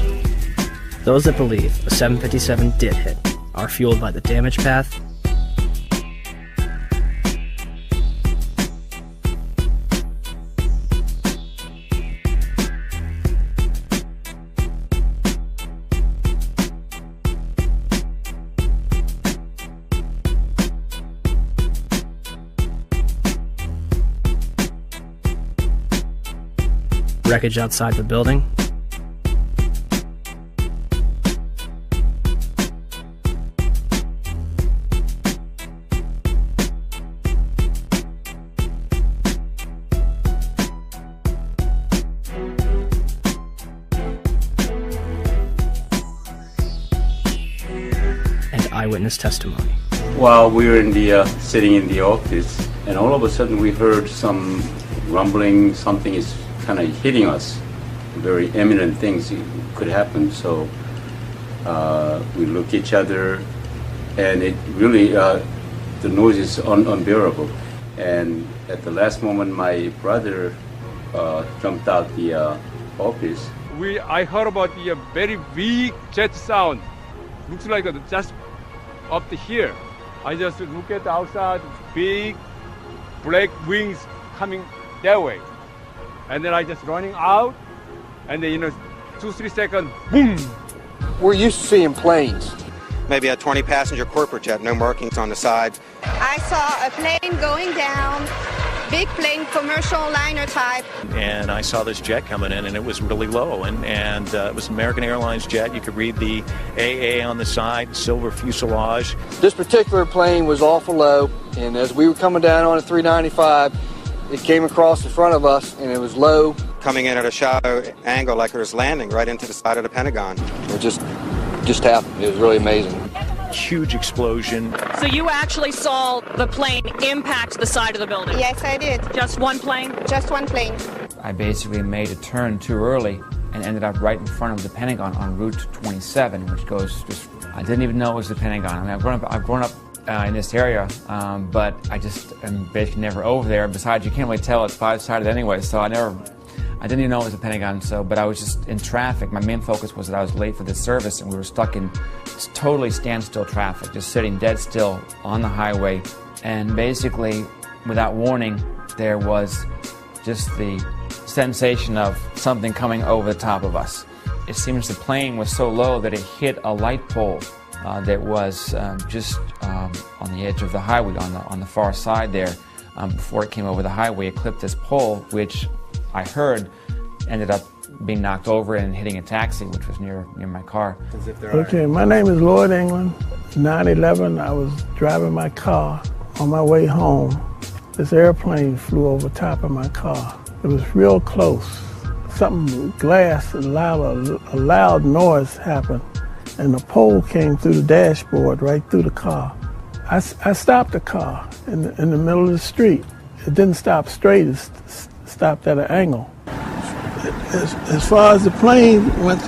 Those that believe a 757 did hit are fueled by the damage path, wreckage outside the building, and eyewitness testimony. While we were sitting in the office, and all of a sudden we heard some rumbling, something is kind of hitting us. Very imminent things could happen. So we look at each other, and it really, the noise is unbearable. And at the last moment, my brother jumped out the office. I heard about the very weak jet sound. Looks like just up to here. I just look at the outside, big black wings coming that way. And then I just running out, and then 2-3 seconds, boom! We're used to seeing planes. Maybe a 20-passenger corporate jet, no markings on the side. I saw a plane going down, big plane, commercial liner type. And I saw this jet coming in, and it was really low, and it was an American Airlines jet. You could read the AA on the side, silver fuselage. This particular plane was awful low, and as we were coming down on a 395, it came across the front of us, and it was low. Coming in at a shallow angle like it was landing right into the side of the Pentagon. It just happened. It was really amazing. huge explosion. So you actually saw the plane impact the side of the building? Yes, I did. Just one plane? Just one plane. I basically made a turn too early and ended up right in front of the Pentagon on Route 27, which goes just, I didn't even know it was the Pentagon. I mean, I've grown up in this area, but I just am basically never over there. Besides, you can't really tell it's five-sided anyway, so I didn't even know it was the Pentagon. But I was just in traffic. My main focus was that I was late for this service, and we were stuck in totally standstill traffic, just sitting dead still on the highway. And basically, without warning, there was just the sensation of something coming over the top of us. It seems the plane was so low that it hit a light pole that was just on the edge of the highway, on the far side there. Before it came over the highway, it clipped this pole, which I heard ended up being knocked over and hitting a taxi, which was near my car. Okay, my name is Lloyd England. 9/11, I was driving my car on my way home. This airplane flew over top of my car. It was real close. Something, glass, a loud noise happened, and the pole came through the dashboard right through the car. I stopped the car in the middle of the street. It didn't stop straight, it stopped at an angle. As far as the plane went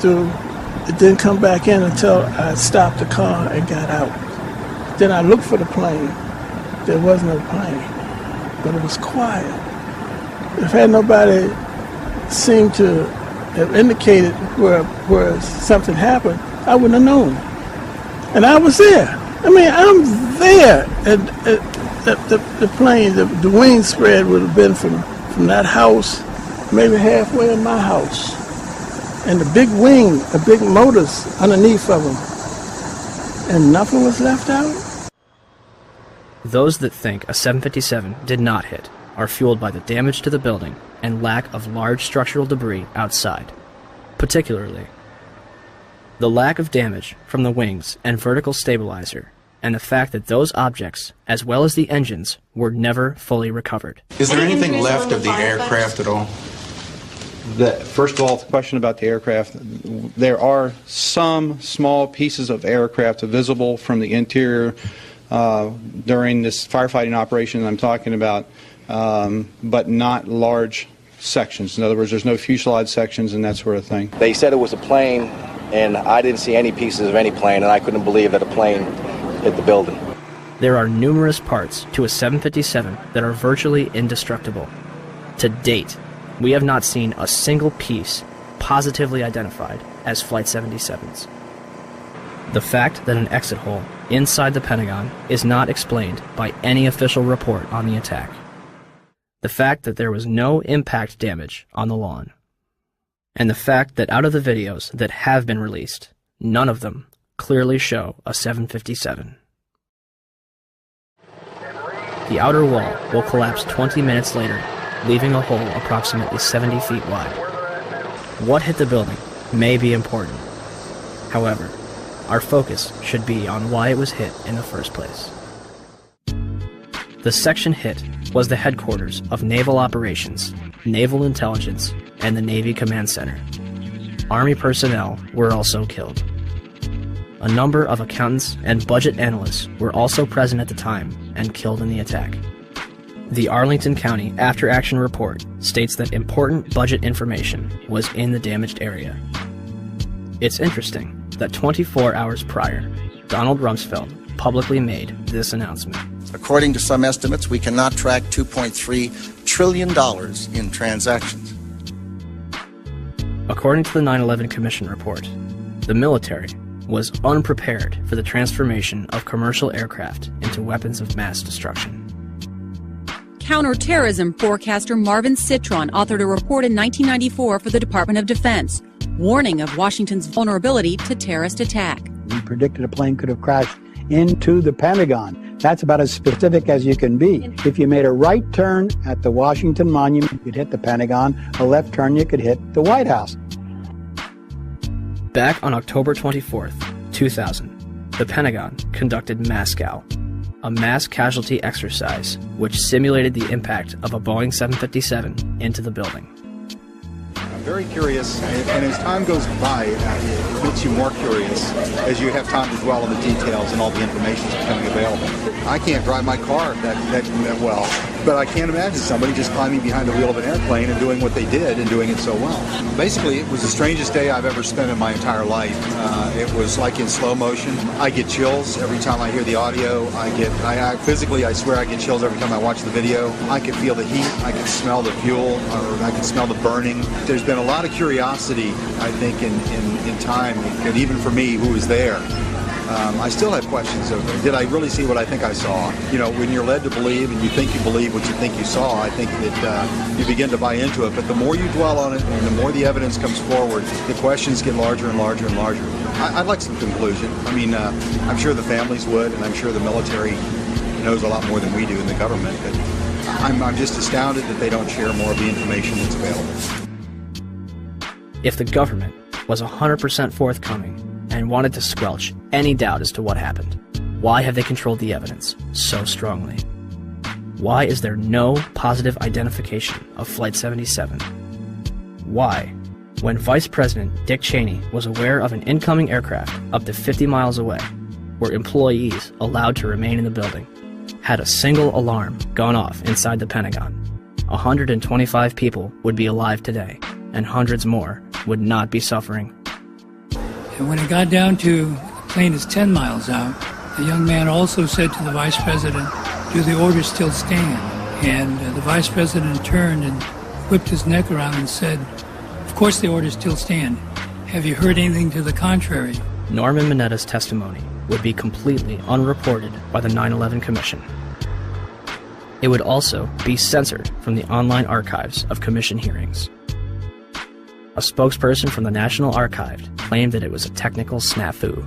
through, it didn't come back in until I stopped the car and got out. Then I looked for the plane. There was no plane, but it was quiet. If had nobody seemed to have indicated where something happened, I wouldn't have known. And I was there. I mean, I'm there. And the plane, the wing spread would have been from that house, maybe halfway in my house. And the big wing, the big motors underneath of them. And nothing was left out? Those that think a 757 did not hit are fueled by the damage to the building and lack of large structural debris outside, particularly the lack of damage from the wings and vertical stabilizer, and the fact that those objects, as well as the engines, were never fully recovered. Is there anything left of the aircraft at all? First of all, the question about the aircraft, there are some small pieces of aircraft visible from the interior during this firefighting operation that I'm talking about, but not large sections. In other words, there's no fuselage sections and that sort of thing. They said it was a plane, and I didn't see any pieces of any plane, and I couldn't believe that a plane hit the building. There are numerous parts to a 757 that are virtually indestructible. To date, we have not seen a single piece positively identified as Flight 77's. The fact that an exit hole inside the Pentagon is not explained by any official report on the attack. The fact that there was no impact damage on the lawn. And the fact that out of the videos that have been released, none of them clearly show a 757. The outer wall will collapse 20 minutes later, leaving a hole approximately 70 feet wide. What hit the building may be important. However, our focus should be on why it was hit in the first place. The section hit was the headquarters of Naval Operations, Naval Intelligence, and the Navy Command Center. Army personnel were also killed. A number of accountants and budget analysts were also present at the time and killed in the attack. The Arlington County After Action Report states that important budget information was in the damaged area. It's interesting that 24 hours prior, Donald Rumsfeld publicly made this announcement. According to some estimates, we cannot track $2.3 trillion in transactions. According to the 9/11 Commission report, the military was unprepared for the transformation of commercial aircraft into weapons of mass destruction. Counterterrorism forecaster Marvin Citron authored a report in 1994 for the Department of Defense, warning of Washington's vulnerability to terrorist attack. We predicted a plane could have crashed into the Pentagon. That's about as specific as you can be. If you made a right turn at the Washington Monument, you could hit the Pentagon. A left turn, you could hit the White House. Back on October 24th, 2000, the Pentagon conducted MASCAL, a mass casualty exercise which simulated the impact of a Boeing 757 into the building. I'm very curious, and as time goes by, it makes you more curious as you have time to dwell on the details and all the information that's becoming available. I can't drive my car that well, but I can't imagine somebody just climbing behind the wheel of an airplane and doing what they did and doing it so well. Basically, it was the strangest day I've ever spent in my entire life. It was like in slow motion. I get chills every time I hear the audio. Physically, I swear I get chills every time I watch the video. I can feel the heat. I can smell the fuel, or I can smell the burning. There's been a lot of curiosity, I think, in time, and even for me who was there. I still have questions of, did I really see what I think I saw? You know, when you're led to believe and you think you believe what you think you saw, I think that you begin to buy into it. But the more you dwell on it and the more the evidence comes forward, the questions get larger and larger and larger. I'd like some conclusion. I mean, I'm sure the families would, and I'm sure the military knows a lot more than we do in the government. But I'm just astounded that they don't share more of the information that's available. If the government was 100% forthcoming and wanted to squelch any doubt as to what happened, why have they controlled the evidence so strongly? Why is there no positive identification of Flight 77? Why, when Vice President Dick Cheney was aware of an incoming aircraft up to 50 miles away, were employees allowed to remain in the building? Had a single alarm gone off inside the Pentagon, 125 people would be alive today, and hundreds more would not be suffering. And when it got down to the plane is 10 miles out, the young man also said to the vice president, "Do the orders still stand?" And the vice president turned and whipped his neck around and said, "Of course the orders still stand. Have you heard anything to the contrary?" Norman Mineta's testimony would be completely unreported by the 9/11 Commission. It would also be censored from the online archives of Commission hearings. A spokesperson from the National Archive claimed that it was a technical snafu.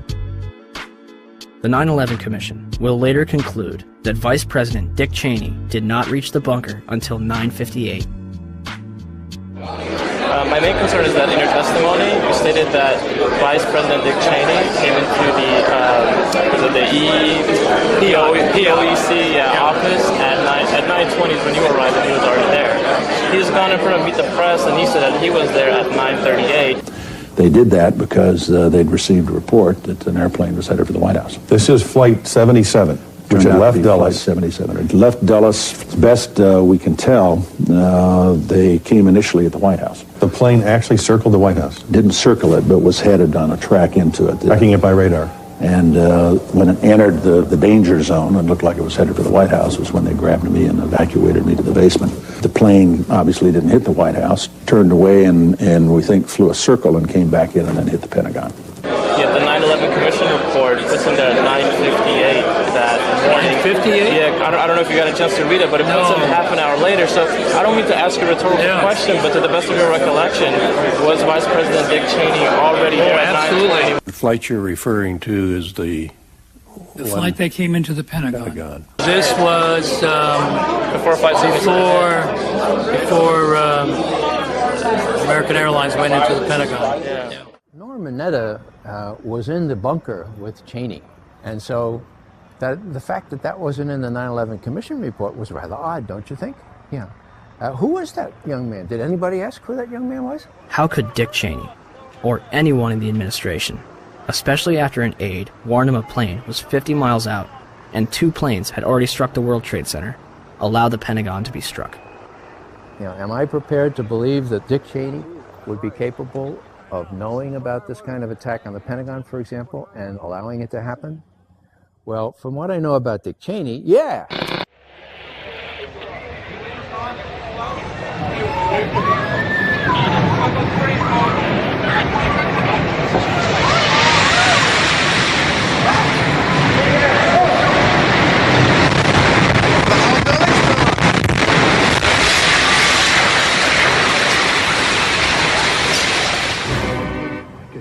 The 9/11 Commission will later conclude that Vice President Dick Cheney did not reach the bunker until 9:58. My main concern is that in your testimony, you stated that Vice President Dick Cheney came into the POEC office at 9:20 when you arrived, and he was already there. He's gone in front of Meet the Press, and he said that he was there at 9:38. They did that because they'd received a report that an airplane was headed for the White House. This is Flight 77, which had left Dulles. Flight 77. It left Dulles, as best we can tell, they came initially at the White House. The plane actually circled the White House? Didn't circle it, but was headed on a track into it. Tracking it by radar. And when it entered the danger zone and looked like it was headed for the White House was when they grabbed me and evacuated me to the basement. The plane obviously didn't hit the White House, turned away and we think flew a circle and came back in and then hit the Pentagon. Yeah, the 9/11 Commission report puts him there at 9:58 that morning. 9:58? Yeah, I don't know if you got a chance to read it, but it puts him half an hour later. So I don't mean to ask a rhetorical question, but to the best of your recollection, was Vice President Dick Cheney already there at 9:20? The flight you're referring to is the flight that came into the Pentagon. This was before Flight 77. Before American Airlines went into the Pentagon. Yeah. Norman Mineta was in the bunker with Cheney, and so the fact that wasn't in the 9/11 Commission report was rather odd, don't you think? Yeah. Who was that young man? Did anybody ask who that young man was? How could Dick Cheney, or anyone in the administration, especially after an aide warned him a plane was 50 miles out and 2 planes had already struck the World Trade Center, allow the Pentagon to be struck? Am I prepared to believe that Dick Cheney would be capable of knowing about this kind of attack on the Pentagon, for example, and allowing it to happen? Well, from what I know about Dick Cheney, yeah.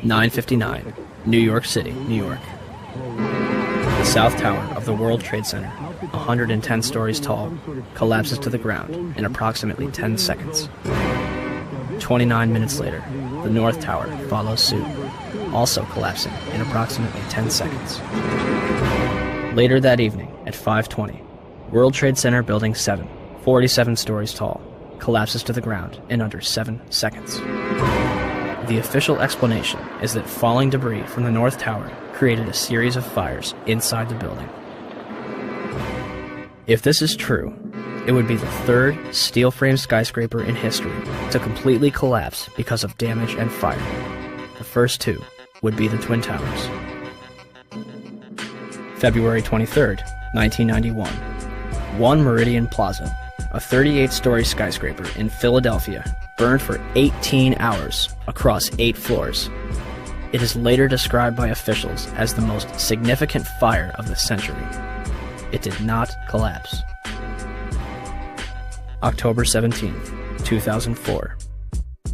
(9:59), New York City, New York. The South Tower of the World Trade Center, 110 stories tall, collapses to the ground in approximately 10 seconds. 29 minutes later, the North Tower follows suit, also collapsing in approximately 10 seconds. Later that evening, at 5:20, World Trade Center Building 7, 47 stories tall, collapses to the ground in under 7 seconds. The official explanation is that falling debris from the North Tower created a series of fires inside the building. If this is true, it would be the third steel-frame skyscraper in history to completely collapse because of damage and fire. The first two would be the Twin Towers. February 23rd, 1991. One Meridian Plaza, a 38-story skyscraper in Philadelphia, burned for 18 hours across 8 floors. It is later described by officials as the most significant fire of the century. It did not collapse. October 17, 2004.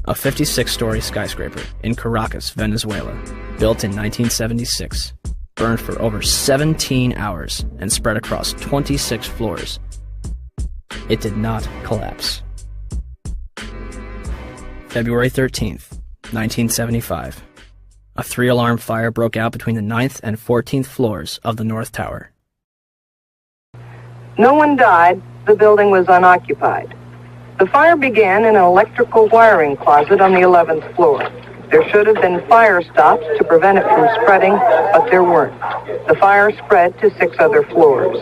A 56-story skyscraper in Caracas, Venezuela, built in 1976, burned for over 17 hours and spread across 26 floors. It did not collapse. February 13th, 1975. A 3-alarm fire broke out between the 9th and 14th floors of the North Tower. No one died. The building was unoccupied. The fire began in an electrical wiring closet on the 11th floor. There should have been fire stops to prevent it from spreading, but there weren't. The fire spread to 6 other floors.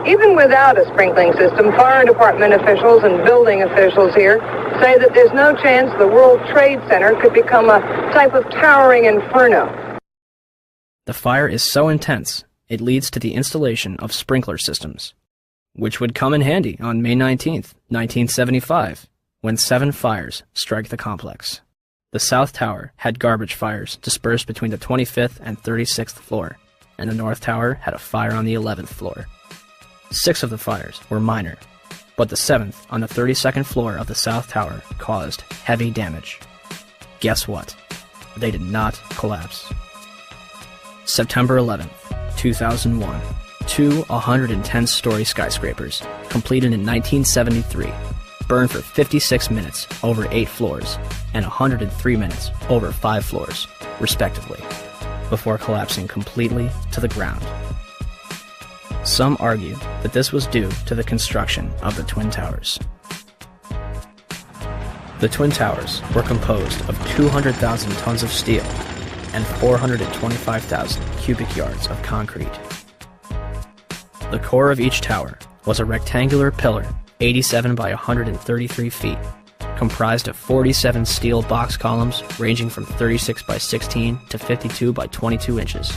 Even without a sprinkling system, fire department officials and building officials here say that there's no chance the World Trade Center could become a type of towering inferno. The fire is so intense, it leads to the installation of sprinkler systems, which would come in handy on May 19th, 1975, when 7 fires strike the complex. The South Tower had garbage fires dispersed between the 25th and 36th floor, and the North Tower had a fire on the 11th floor. 6 of the fires were minor, but the 7th on the 32nd floor of the South Tower caused heavy damage. Guess what? They did not collapse. September 11th, 2001. 2 110-story skyscrapers, completed in 1973, burned for 56 minutes over 8 floors and 103 minutes over 5 floors, respectively, before collapsing completely to the ground. Some argue that this was due to the construction of the Twin Towers. The Twin Towers were composed of 200,000 tons of steel and 425,000 cubic yards of concrete. The core of each tower was a rectangular pillar 87 by 133 feet, comprised of 47 steel box columns ranging from 36 by 16 to 52 by 22 inches.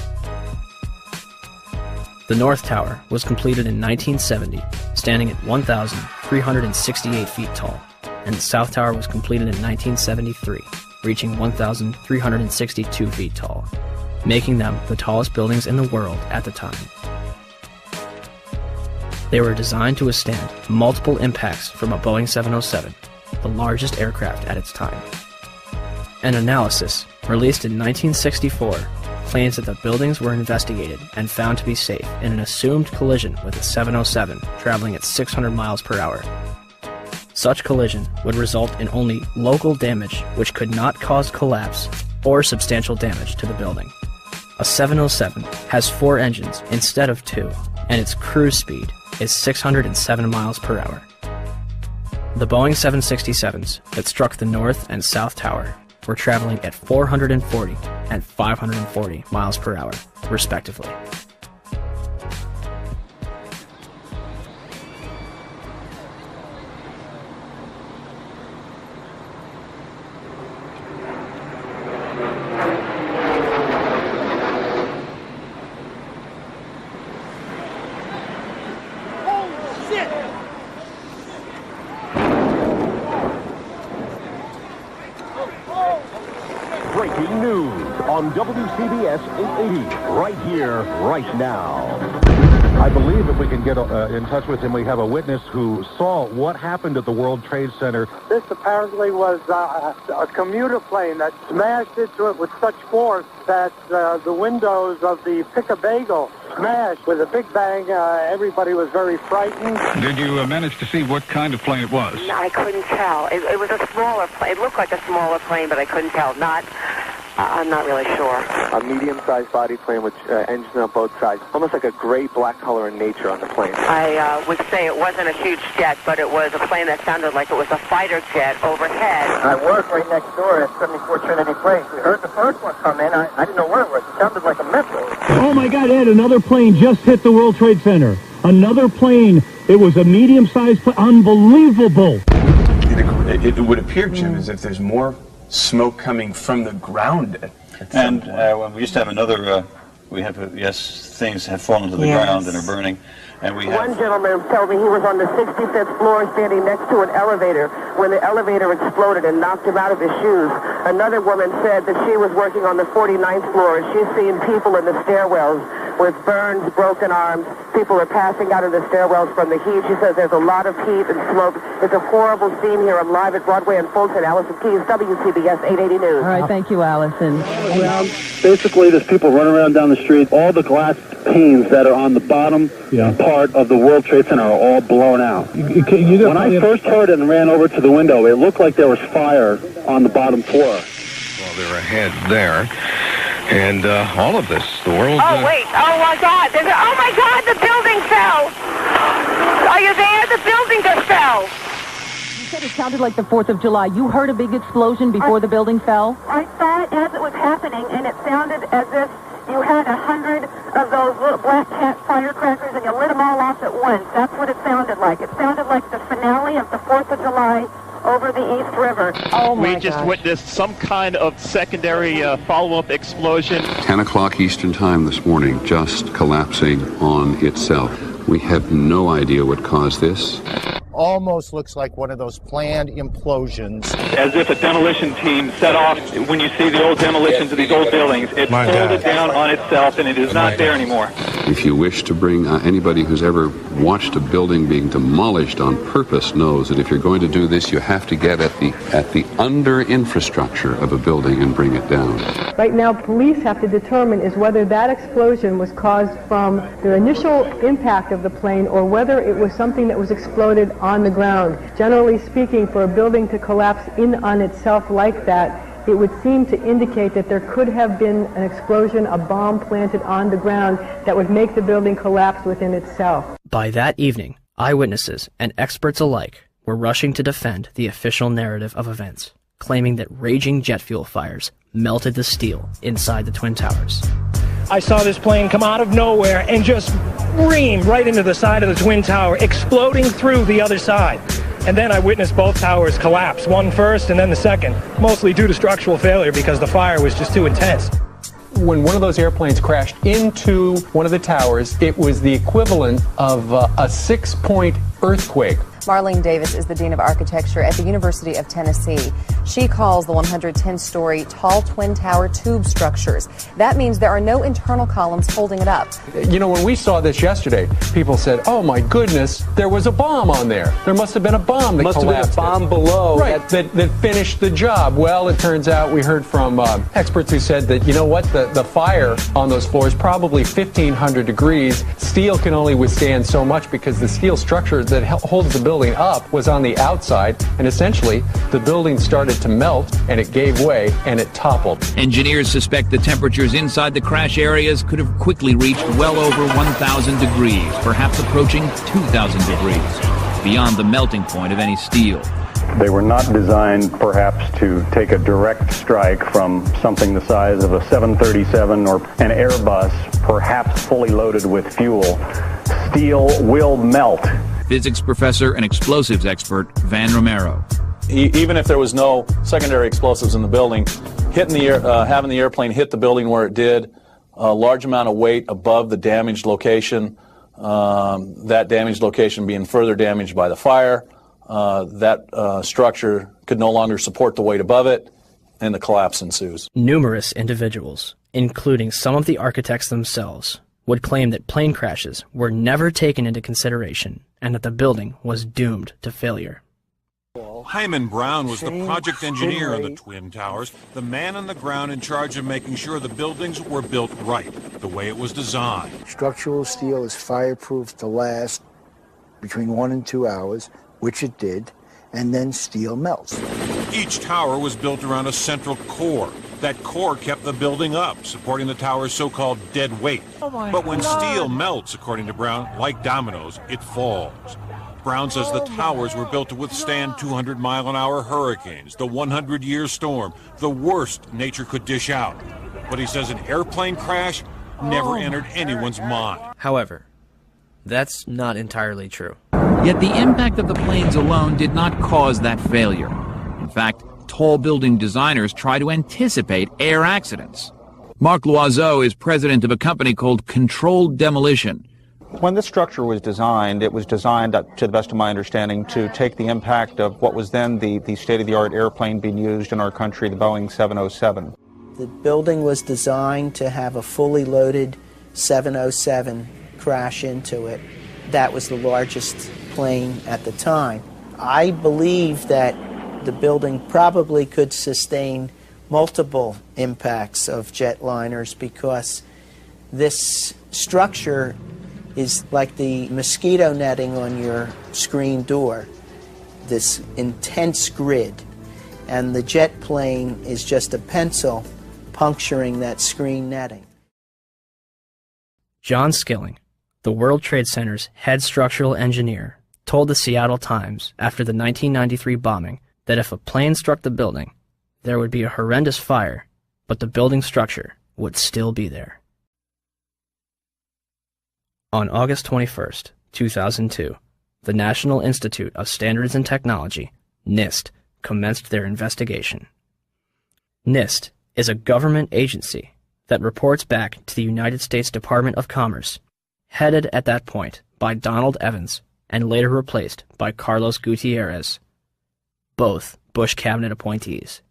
The North Tower was completed in 1970, standing at 1,368 feet tall, and the South Tower was completed in 1973, reaching 1,362 feet tall, making them the tallest buildings in the world at the time. They were designed to withstand multiple impacts from a Boeing 707, the largest aircraft at its time. An analysis, released in 1964, claims that the buildings were investigated and found to be safe in an assumed collision with a 707 traveling at 600 miles per hour. Such collision would result in only local damage which could not cause collapse or substantial damage to the building. A 707 has 4 engines instead of 2, and its cruise speed is 607 miles per hour. The Boeing 767s that struck the North and South Tower were traveling at 440 and 540 miles per hour, respectively. Breaking news on WCBS 880, right here, right now. I believe if we can get in touch with him, we have a witness who saw what happened at the World Trade Center. This apparently was a commuter plane that smashed into it with such force that the windows of the Pick-a-Bagel smashed with a big bang. Everybody was very frightened. Did you manage to see what kind of plane it was? I couldn't tell. It was a smaller plane. It looked like a smaller plane, but I couldn't tell. Not I'm not really sure. A medium-sized body plane with engines on both sides, almost like a gray-black color in nature on the plane. I would say it wasn't a huge jet, but it was a plane that sounded like it was a fighter jet overhead. I work right next door at 74 Trinity Place. We heard the first one come in. I didn't know what it was. It sounded like a missile. Oh, my God, Ed, another plane just hit the World Trade Center. Another plane. It was a medium-sized plane. Unbelievable. It would appear, Jim, as if there's more smoke coming from the ground. And we used to have another, things have fallen to the ground and are burning. And we have... One gentleman told me he was on the 65th floor standing next to an elevator when the elevator exploded and knocked him out of his shoes. Another woman said that she was working on the 49th floor and she's seen people in the stairwells with burns, broken arms. People are passing out of the stairwells from the heat. She says there's a lot of heat and smoke. It's a horrible scene here. I'm live at Broadway and Fulton. Allison Keyes, WCBS 880 News. All right, thank you, Allison. Basically, there's people running around down the street. All the glass panes that are on the bottom part of the World Trade Center are all blown out. When I first heard it and ran over to the window, it looked like there was fire on the bottom floor. Well, they're ahead there. And all of this, the world... Oh, wait. Oh, my God. Oh, my God, the building fell. Are you there? The building just fell. You said it sounded like the 4th of July. You heard a big explosion before the building fell? I saw it as it was happening, and it sounded as if you had 100 of those little black cat firecrackers, and you lit them all off at once. That's what it sounded like. It sounded like the finale of the 4th of July over the East River. Oh, my We just witnessed some kind of secondary follow-up explosion. 10 o'clock Eastern Time this morning, just collapsing on itself. We have no idea what caused this. Almost looks like one of those planned implosions. As if a demolition team set off. When you see the old demolitions of these old buildings, it folded down on itself and it is not there anymore. If you wish to bring anybody who's ever watched a building being demolished on purpose knows that if you're going to do this, you have to get at the under infrastructure of a building and bring it down. Right now, police have to determine is whether that explosion was caused from the initial impact of the plane or whether it was something that was exploded on the ground. Generally speaking, for a building to collapse in on itself like that, it would seem to indicate that there could have been an explosion, a bomb planted on the ground that would make the building collapse within itself. By that evening, eyewitnesses and experts alike were rushing to defend the official narrative of events, claiming that raging jet fuel fires melted the steel inside the Twin Towers. I saw this plane come out of nowhere and just ream right into the side of the Twin Tower, exploding through the other side. And then I witnessed both towers collapse, one first and then the second, mostly due to structural failure because the fire was just too intense. When one of those airplanes crashed into one of the towers, it was the equivalent of a 6-point earthquake. Marlene Davis is the Dean of Architecture at the University of Tennessee. She calls the 110-story tall twin tower tube structures. That means there are no internal columns holding it up. You know, when we saw this yesterday, people said, oh my goodness, there was a bomb on there. There must have been a bomb that collapsed. Must have been a bomb below. Right, that finished the job. Well, it turns out we heard from experts who said that, you know what, the fire on those floors, probably 1,500 degrees. Steel can only withstand so much because the steel structure that holds the building up was on the outside, and essentially the building started to melt and it gave way and it toppled. Engineers suspect the temperatures inside the crash areas could have quickly reached well over 1,000 degrees, perhaps approaching 2,000 degrees, beyond the melting point of any steel. They were not designed, perhaps, to take a direct strike from something the size of a 737 or an Airbus, perhaps fully loaded with fuel. Steel will melt. Physics professor and explosives expert Van Romero. Even if there was no secondary explosives in the building, hitting the having the airplane hit the building where it did, a large amount of weight above the damaged location, that damaged location being further damaged by the fire, that structure could no longer support the weight above it, and the collapse ensues. Numerous individuals, including some of the architects themselves, would claim that plane crashes were never taken into consideration and that the building was doomed to failure. Hyman Brown was the project engineer on the Twin Towers, the man on the ground in charge of making sure the buildings were built right, the way it was designed. Structural steel is fireproof to last between 1 and 2 hours, which it did, and then steel melts. Each tower was built around a central core. That core kept the building up, supporting the tower's so-called dead weight. But when steel melts, according to Brown, like dominoes, it falls. Brown says the towers were built to withstand 200-mile-an-hour hurricanes, the 100-year storm, the worst nature could dish out. But he says an airplane crash never entered anyone's mind. However, that's not entirely true. Yet the impact of the planes alone did not cause that failure. In fact, tall building designers try to anticipate air accidents. Marc Loiseau is president of a company called Controlled Demolition. When this structure was designed, it was designed, to the best of my understanding, to take the impact of what was then the state-of-the-art airplane being used in our country, the Boeing 707. The building was designed to have a fully loaded 707 crash into it. That was the largest plane at the time. I believe that the building probably could sustain multiple impacts of jetliners because this structure is like the mosquito netting on your screen door, this intense grid, and the jet plane is just a pencil puncturing that screen netting. John Skilling, the World Trade Center's head structural engineer, told the Seattle Times after the 1993 bombing that if a plane struck the building, there would be a horrendous fire, but the building structure would still be there. On August 21st, 2002, the National Institute of Standards and Technology, NIST, commenced their investigation. NIST is a government agency that reports back to the United States Department of Commerce, headed at that point by Donald Evans and later replaced by Carlos Gutierrez, both Bush cabinet appointees.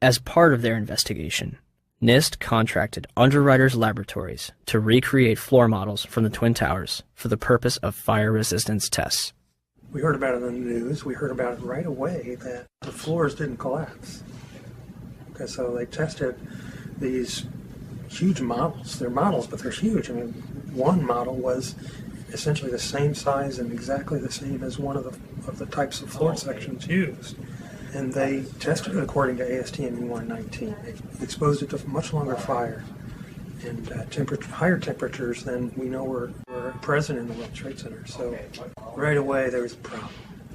As part of their investigation, NIST contracted Underwriters Laboratories to recreate floor models from the Twin Towers for the purpose of fire resistance tests. We heard about it in the news. We heard about it right away that the floors didn't collapse. Okay, so they tested these huge models. They're models, but they're huge. I mean, one model was essentially the same size and exactly the same as one of the types of floor sections used. And they tested it according to ASTM E119. They exposed it to much longer fire and higher temperatures than we know were present in the World Trade Center. So right away there was a problem.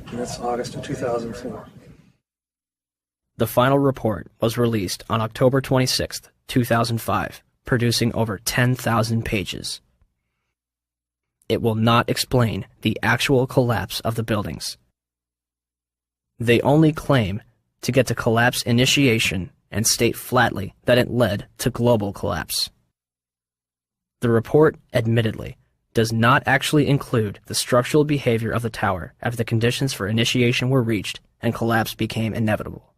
And that's August of 2004. The final report was released on October 26, 2005, producing over 10,000 pages. It will not explain the actual collapse of the buildings. They only claim to get to collapse initiation and state flatly that it led to global collapse. The report, admittedly, does not actually include the structural behavior of the tower after the conditions for initiation were reached and collapse became inevitable.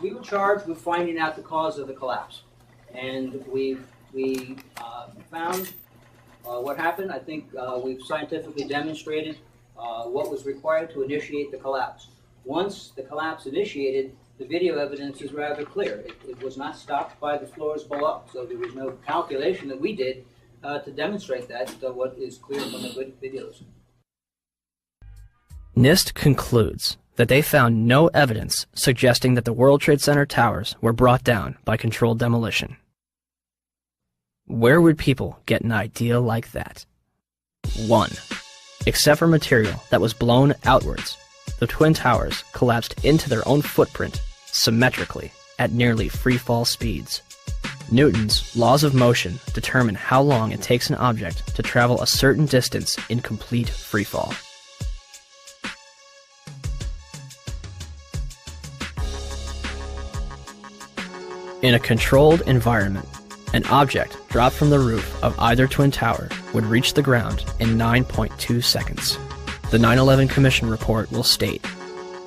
We were charged with finding out the cause of the collapse, and we found what happened. I think we've scientifically demonstrated what was required to initiate the collapse. Once the collapse initiated, the video evidence is rather clear. It was not stopped by the floors below, so there was no calculation that we did to demonstrate that, what is clear from the videos. NIST concludes that they found no evidence suggesting that the World Trade Center towers were brought down by controlled demolition. Where would people get an idea like that? 1. Except for material that was blown outwards, the Twin Towers collapsed into their own footprint symmetrically at nearly free-fall speeds. Newton's laws of motion determine how long it takes an object to travel a certain distance in complete freefall. In a controlled environment, an object dropped from the roof of either twin tower would reach the ground in 9.2 seconds. The 9/11 Commission report will state,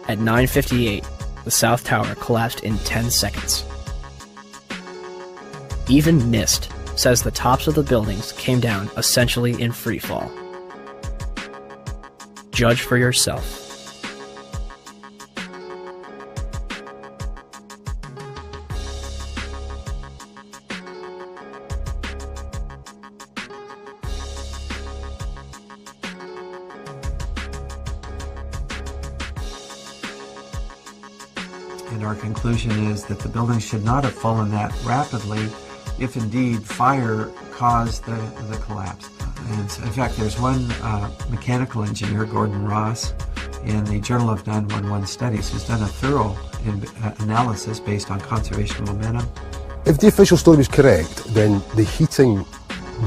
at 9:58, the South Tower collapsed in 10 seconds. Even NIST says the tops of the buildings came down essentially in free fall. Judge for yourself. And our conclusion is that the building should not have fallen that rapidly if indeed fire caused the collapse. And in fact, there's one mechanical engineer, Gordon Ross, in the Journal of 911 Studies, who's done a thorough analysis based on conservation of momentum. If the official story was correct, then the heating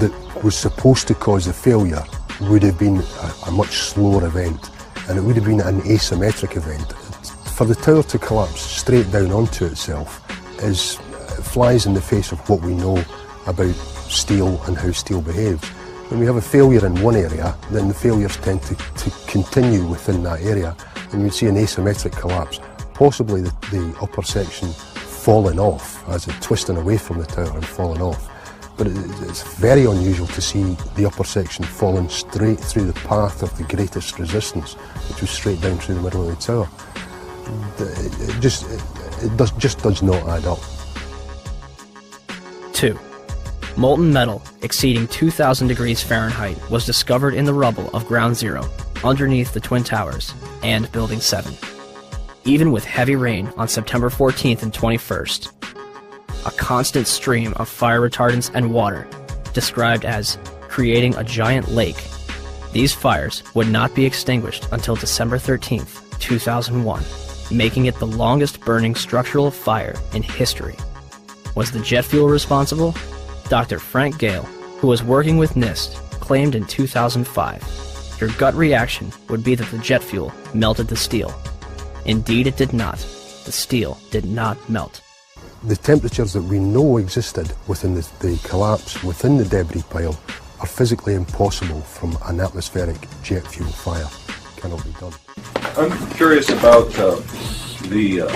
that was supposed to cause the failure would have been a much slower event, and it would have been an asymmetric event. For the tower to collapse straight down onto itself flies in the face of what we know about steel and how steel behaves. When we have a failure in one area, then the failures tend to continue within that area, and you see an asymmetric collapse, possibly the upper section falling off as it twisting away from the tower and falling off. But it's very unusual to see the upper section falling straight through the path of the greatest resistance, which was straight down through the middle of the tower. It just does not add up. 2. Molten metal exceeding 2,000 degrees Fahrenheit was discovered in the rubble of Ground Zero, underneath the Twin Towers and Building 7. Even with heavy rain on September 14th and 21st, a constant stream of fire retardants and water, described as creating a giant lake, these fires would not be extinguished until December 13th, 2001, making it the longest burning structural fire in history. Was the jet fuel responsible? Dr. Frank Gale, who was working with NIST, claimed in 2005, your gut reaction would be that the jet fuel melted the steel. Indeed it did not. The steel did not melt. The temperatures that we know existed within the collapse, within the debris pile, are physically impossible from an atmospheric jet fuel fire. It cannot be done. I'm curious about the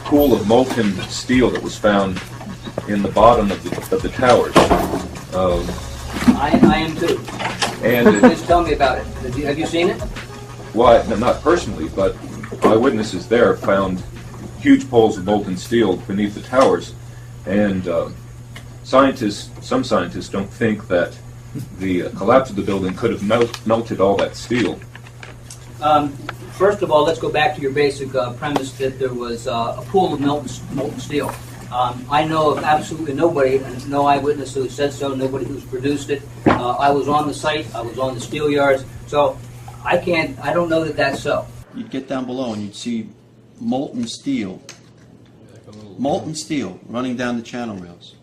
pool of molten steel that was found in the bottom of the towers. I am too. And just tell me about it. Have you seen it? Well, not personally, but eyewitnesses there found huge poles of molten steel beneath the towers, and some scientists don't think that the collapse of the building could have melted all that steel. First of all, let's go back to your basic premise that there was a pool of molten steel. I know of absolutely nobody, no eyewitness who said so, nobody who's produced it. I was on the site, I was on the steel yards, so I don't know that that's so. You'd get down below and you'd see molten steel running down the channel rails,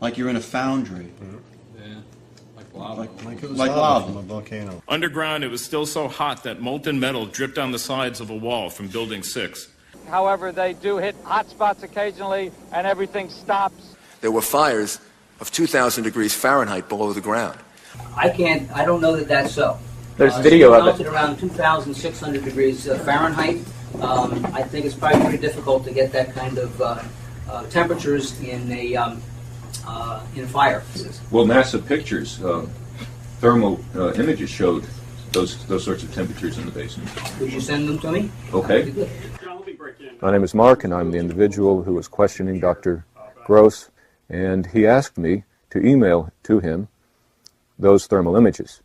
like you're in a foundry. Yeah, like lava. Like it was lava from a volcano. Underground, it was still so hot that molten metal dripped down the sides of a wall from Building 6. However, they do hit hot spots occasionally, and everything stops. There were fires of 2,000 degrees Fahrenheit below the ground. I don't know that that's so. There's video of it. Melted around 2,600 degrees Fahrenheit. I think it's probably pretty difficult to get that kind of temperatures in a fire. Well, NASA pictures, thermal images showed those sorts of temperatures in the basement. Would you send them to me? Okay. My name is Mark, and I'm the individual who was questioning Dr. Gross, and he asked me to email to him those thermal images.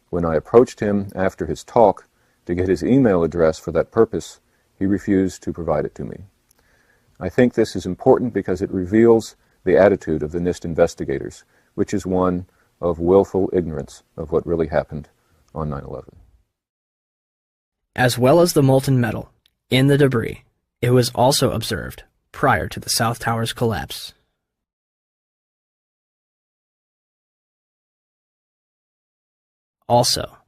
When I approached him after his talk to get his email address for that purpose, he refused to provide it to me. I think this is important because it reveals the attitude of the NIST investigators, which is one of willful ignorance of what really happened on 9/11. As well as the molten metal in the debris, it was also observed prior to the South Tower's collapse. Also,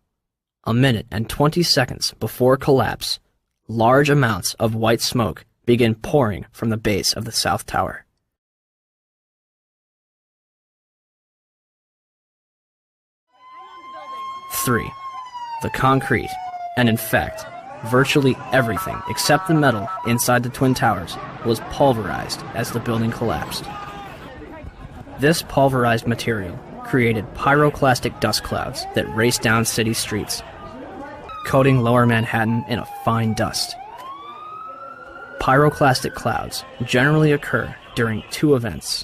a minute and 20 seconds before collapse, large amounts of white smoke begin pouring from the base of the South Tower. Three, the concrete, and in fact, virtually everything except the metal inside the Twin Towers was pulverized as the building collapsed. This pulverized material created pyroclastic dust clouds that raced down city streets, coating lower Manhattan in a fine dust. Pyroclastic clouds generally occur during two events: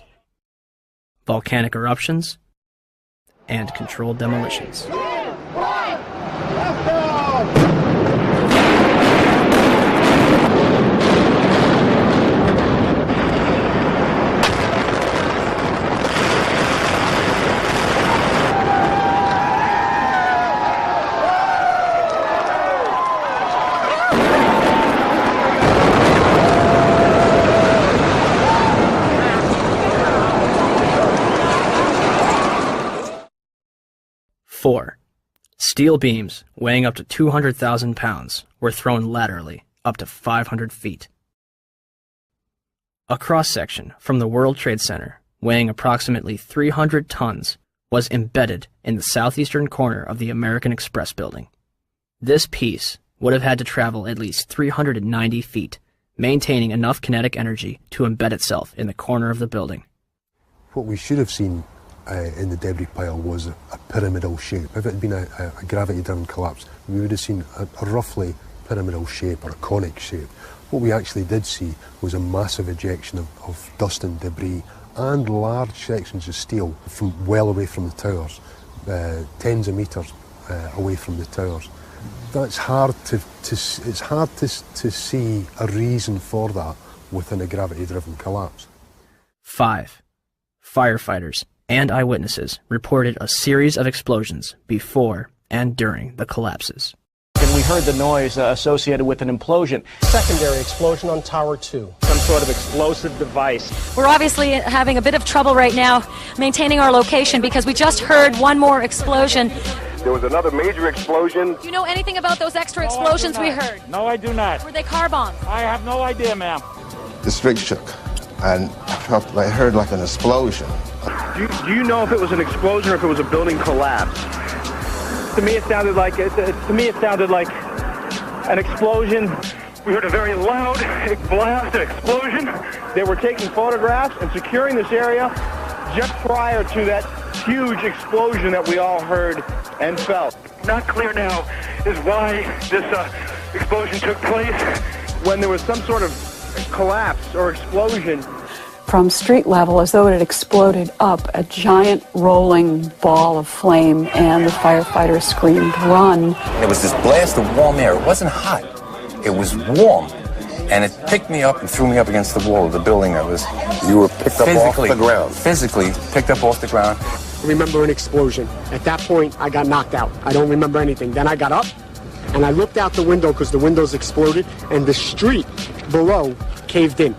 volcanic eruptions and controlled demolitions. Steel beams weighing up to 200,000 pounds were thrown laterally up to 500 feet. A cross-section from the World Trade Center, weighing approximately 300 tons, was embedded in the southeastern corner of the American Express building. This piece would have had to travel at least 390 feet, maintaining enough kinetic energy to embed itself in the corner of the building. What we should have seen in the debris pile was a pyramidal shape. If it had been a gravity-driven collapse, we would have seen a roughly pyramidal shape or a conic shape. What we actually did see was a massive ejection of dust and debris and large sections of steel from well away from the towers, tens of metres away from the towers. That's hard to see a reason for that within a gravity-driven collapse. 5. Firefighters and eyewitnesses reported a series of explosions before and during the collapses. And we heard the noise associated with an implosion. Secondary explosion on Tower 2. Some sort of explosive device. We're obviously having a bit of trouble right now maintaining our location because we just heard one more explosion. There was another major explosion. Do you know anything about those extra explosions we heard? No, I do not. Were they car bombs? I have no idea, ma'am. The street shook, and I heard like an explosion. Do you know if it was an explosion or if it was a building collapse? To me, it sounded like an explosion. We heard a very loud blast, an explosion. They were taking photographs and securing this area just prior to that huge explosion that we all heard and felt. Not clear now is why this explosion took place. When there was some sort of collapse or explosion. From street level, as though it had exploded up, a giant rolling ball of flame, and the firefighters screamed, "Run!" There was this blast of warm air. It wasn't hot. It was warm. And it picked me up and threw me up against the wall of the building. You were picked up off the ground. Physically picked up off the ground. I remember an explosion. At that point, I got knocked out. I don't remember anything. Then I got up, and I looked out the window because the windows exploded, and the street below caved in.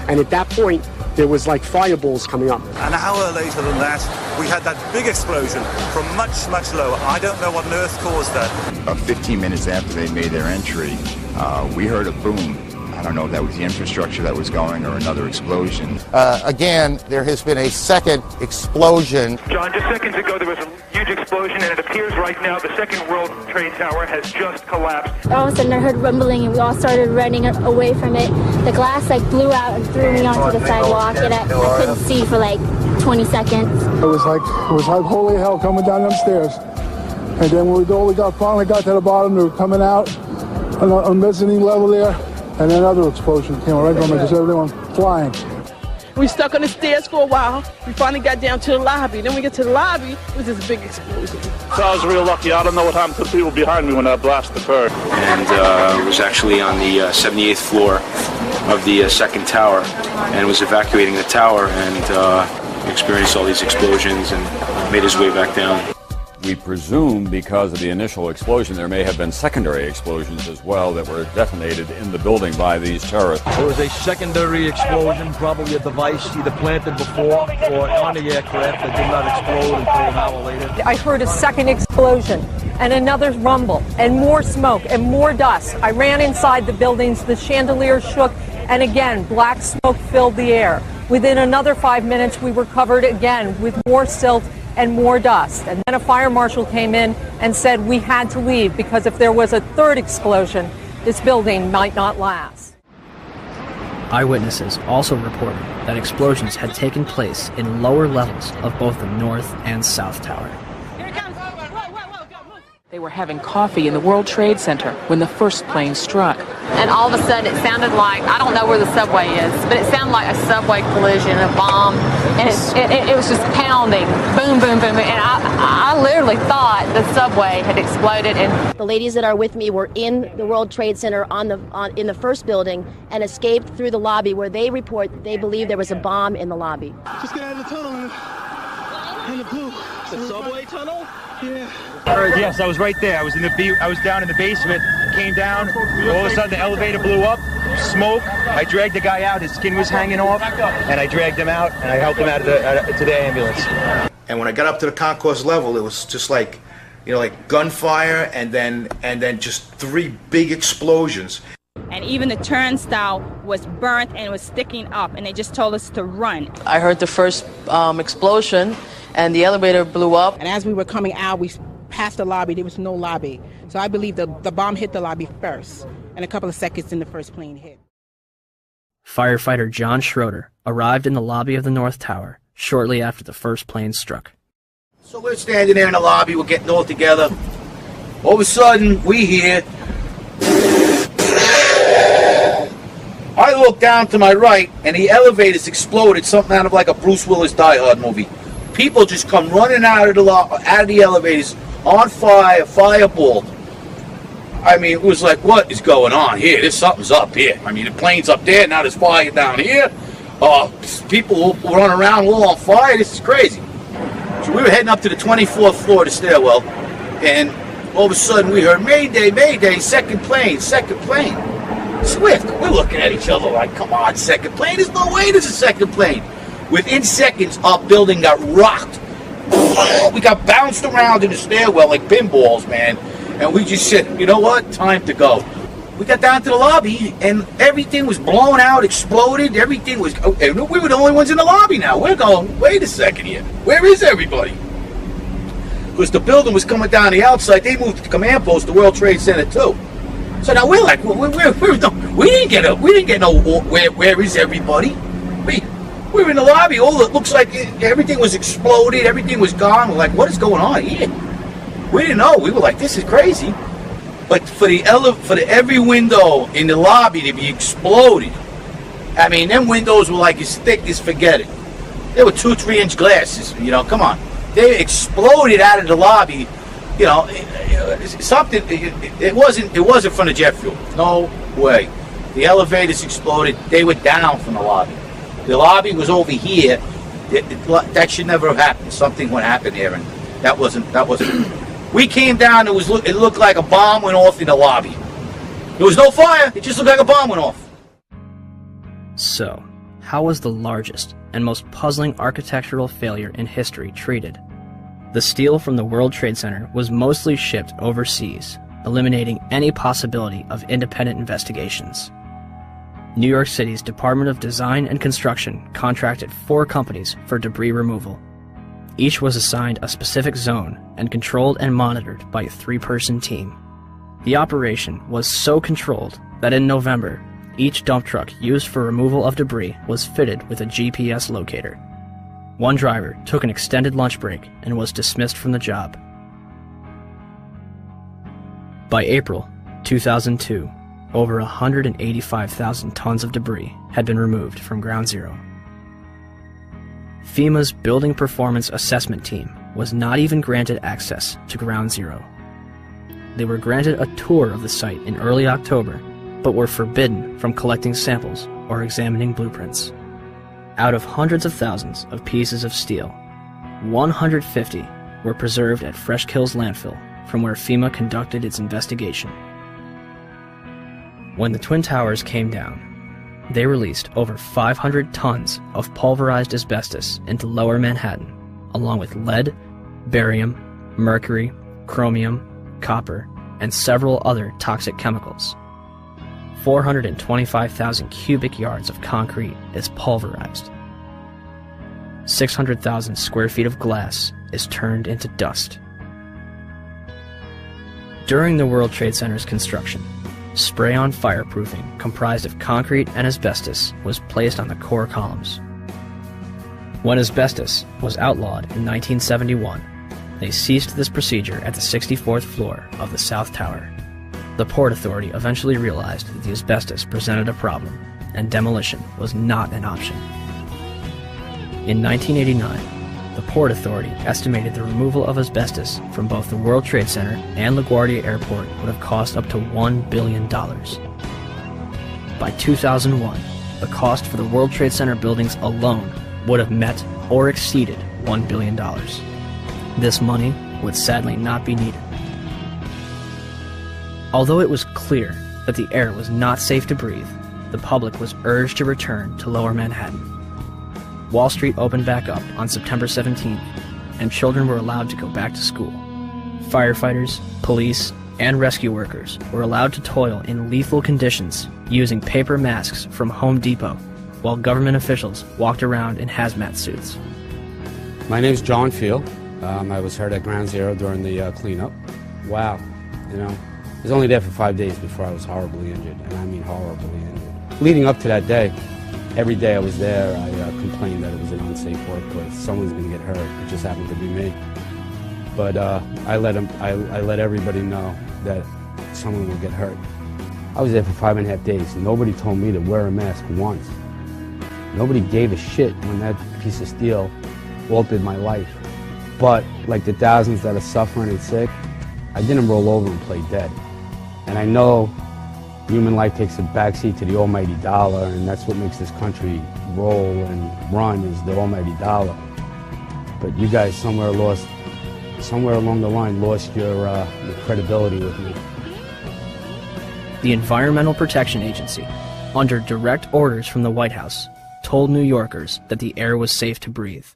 And at that point, there was like fireballs coming up. An hour later than that, we had that big explosion from much, much lower. I don't know what on earth caused that. About 15 minutes after they made their entry, we heard a boom. I don't know if that was the infrastructure that was going or another explosion. Again, there has been a second explosion. John, just seconds ago there was a huge explosion, and it appears right now the second World Trade Tower has just collapsed. All of a sudden I heard rumbling, and we all started running away from it. The glass blew out and threw me onto the sidewalk, and I couldn't see for 20 seconds. It was like holy hell coming down them stairs. And then when we finally got to the bottom, they were coming out on the mezzanine level there. And another explosion came right from it, just everyone flying. We stuck on the stairs for a while. We finally got down to the lobby. Then we get to the lobby, it was this big explosion. So I was real lucky. I don't know what happened to the people behind me when that blast occurred. And it was actually on the 78th floor of the second tower, and was evacuating the tower and experienced all these explosions and made his way back down. We presume because of the initial explosion, there may have been secondary explosions as well that were detonated in the building by these terrorists. There was a secondary explosion, probably a device either planted before or on the aircraft that did not explode until an hour later. I heard a second explosion and another rumble and more smoke and more dust. I ran inside the buildings, the chandeliers shook, and again, black smoke filled the air. Within another 5 minutes, we were covered again with more silt and more dust. And then a fire marshal came in and said we had to leave because if there was a third explosion, this building might not last. Eyewitnesses also reported that explosions had taken place in lower levels of both the North and South Tower. They were having coffee in the World Trade Center when the first plane struck. And all of a sudden it sounded like, I don't know where the subway is, but it sounded like a subway collision, a bomb, and it was just pounding, boom, boom, boom, and I literally thought the subway had exploded. And the ladies that are with me were in the World Trade Center in the first building and escaped through the lobby where they report that they believe there was a bomb in the lobby. Just get out of the tunnel and the blue. The subway tunnel? Yeah. Yes, I was right there. I was down in the basement, came down, all of a sudden the elevator blew up, smoke. I dragged the guy out, his skin was hanging off, and I dragged him out, and I helped him out to the ambulance. And when I got up to the concourse level, it was just like, like gunfire, and then just 3 big explosions. And even the turnstile was burnt and was sticking up, and they just told us to run. I heard the first explosion, and the elevator blew up. And as we were coming out, we passed the lobby. There was no lobby. So I believe the bomb hit the lobby first, and a couple of seconds then the first plane hit. Firefighter John Schroeder arrived in the lobby of the North Tower shortly after the first plane struck. So we're standing there in the lobby, we're getting all together. All of a sudden, we hear... I look down to my right, and the elevators exploded, something out of like a Bruce Willis Die Hard movie. People just come running out of the elevators, on fire, fireballed. I mean, it was like, what is going on here? There's something's up here. I mean, the plane's up there, now there's fire down here. People run around all on fire. This is crazy. So we were heading up to the 24th floor of the stairwell, and all of a sudden we heard, Mayday, Mayday, second plane, second plane. Swift, we're looking at each other like, come on, second plane? There's no way there's a second plane. Within seconds, our building got rocked. We got bounced around in the stairwell like pinballs, man. And we just said, you know what? Time to go. We got down to the lobby, and everything was blown out, exploded. Everything was... we were the only ones in the lobby now. We're going, wait a second here. Where is everybody? Because the building was coming down the outside. They moved the command post to World Trade Center, too. So now we're like, we didn't get no where is everybody? We were in the lobby. It looks like everything was exploded. Everything was gone. We're like, what is going on here? We didn't know. We were like, this is crazy. But for every window in the lobby to be exploded, I mean, them windows were like as thick as forget it. They were 2-3-inch glasses. Come on. They exploded out of the lobby. Something. It wasn't from the jet fuel. No way. The elevators exploded. They were down from the lobby. The lobby was over here. That should never have happened. Something would happen there, and that wasn't. We came down. It looked like a bomb went off in the lobby. There was no fire. It just looked like a bomb went off. So, how was the largest and most puzzling architectural failure in history treated? The steel from the World Trade Center was mostly shipped overseas, eliminating any possibility of independent investigations. New York City's Department of Design and Construction contracted 4 companies for debris removal. Each was assigned a specific zone and controlled and monitored by a 3-person team. The operation was so controlled that in November, each dump truck used for removal of debris was fitted with a GPS locator. One driver took an extended lunch break and was dismissed from the job. By April 2002, over 185,000 tons of debris had been removed from Ground Zero. FEMA's Building Performance Assessment Team was not even granted access to Ground Zero. They were granted a tour of the site in early October, but were forbidden from collecting samples or examining blueprints. Out of hundreds of thousands of pieces of steel, 150 were preserved at Fresh Kills landfill, from where FEMA conducted its investigation. When the Twin Towers came down, they released over 500 tons of pulverized asbestos into Lower Manhattan, along with lead, barium, mercury, chromium, copper, and several other toxic chemicals. 425,000 cubic yards of concrete is pulverized. 600,000 square feet of glass is turned into dust. During the World Trade Center's construction, spray-on fireproofing comprised of concrete and asbestos was placed on the core columns. When asbestos was outlawed in 1971, they ceased this procedure at the 64th floor of the South Tower. The Port Authority eventually realized that the asbestos presented a problem, and demolition was not an option. In 1989, the Port Authority estimated the removal of asbestos from both the World Trade Center and LaGuardia Airport would have cost up to $1 billion. By 2001, the cost for the World Trade Center buildings alone would have met or exceeded $1 billion. This money would sadly not be needed. Although it was clear that the air was not safe to breathe, the public was urged to return to Lower Manhattan. Wall Street opened back up on September 17th, and children were allowed to go back to school. Firefighters, police, and rescue workers were allowed to toil in lethal conditions using paper masks from Home Depot, while government officials walked around in hazmat suits. My name's John Field. I was hurt at Ground Zero during the cleanup. Wow, I was only there for 5 days before I was horribly injured, and I mean horribly injured. Leading up to that day, every day I was there, I complained that it was an unsafe workplace. Someone's going to get hurt. It just happened to be me. But I let everybody know that someone would get hurt. I was there for 5.5 days. Nobody told me to wear a mask once. Nobody gave a shit when that piece of steel altered my life. But like the thousands that are suffering and sick, I didn't roll over and play dead. And I know human life takes a backseat to the almighty dollar, and that's what makes this country roll and run, is the almighty dollar. But you guys somewhere along the line lost your credibility with me. The Environmental Protection Agency, under direct orders from the White House, told New Yorkers that the air was safe to breathe.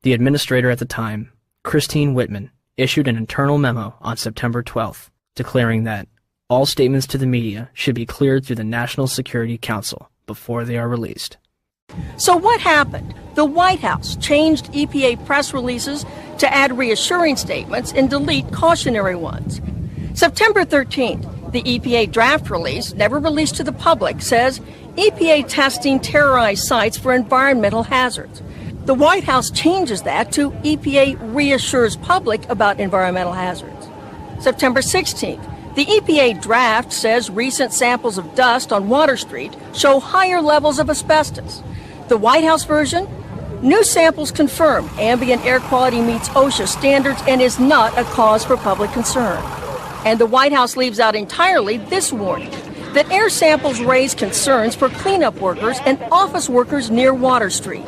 The administrator at the time, Christine Whitman, issued an internal memo on September 12th, declaring that all statements to the media should be cleared through the National Security Council before they are released. So what happened? The White House changed EPA press releases to add reassuring statements and delete cautionary ones. September 13th, the EPA draft release, never released to the public, says EPA testing terrorized sites for environmental hazards. The White House changes that to EPA reassures public about environmental hazards. September 16th, the EPA draft says recent samples of dust on Water Street show higher levels of asbestos. The White House version, new samples confirm ambient air quality meets OSHA standards and is not a cause for public concern. And the White House leaves out entirely this warning, that air samples raise concerns for cleanup workers and office workers near Water Street.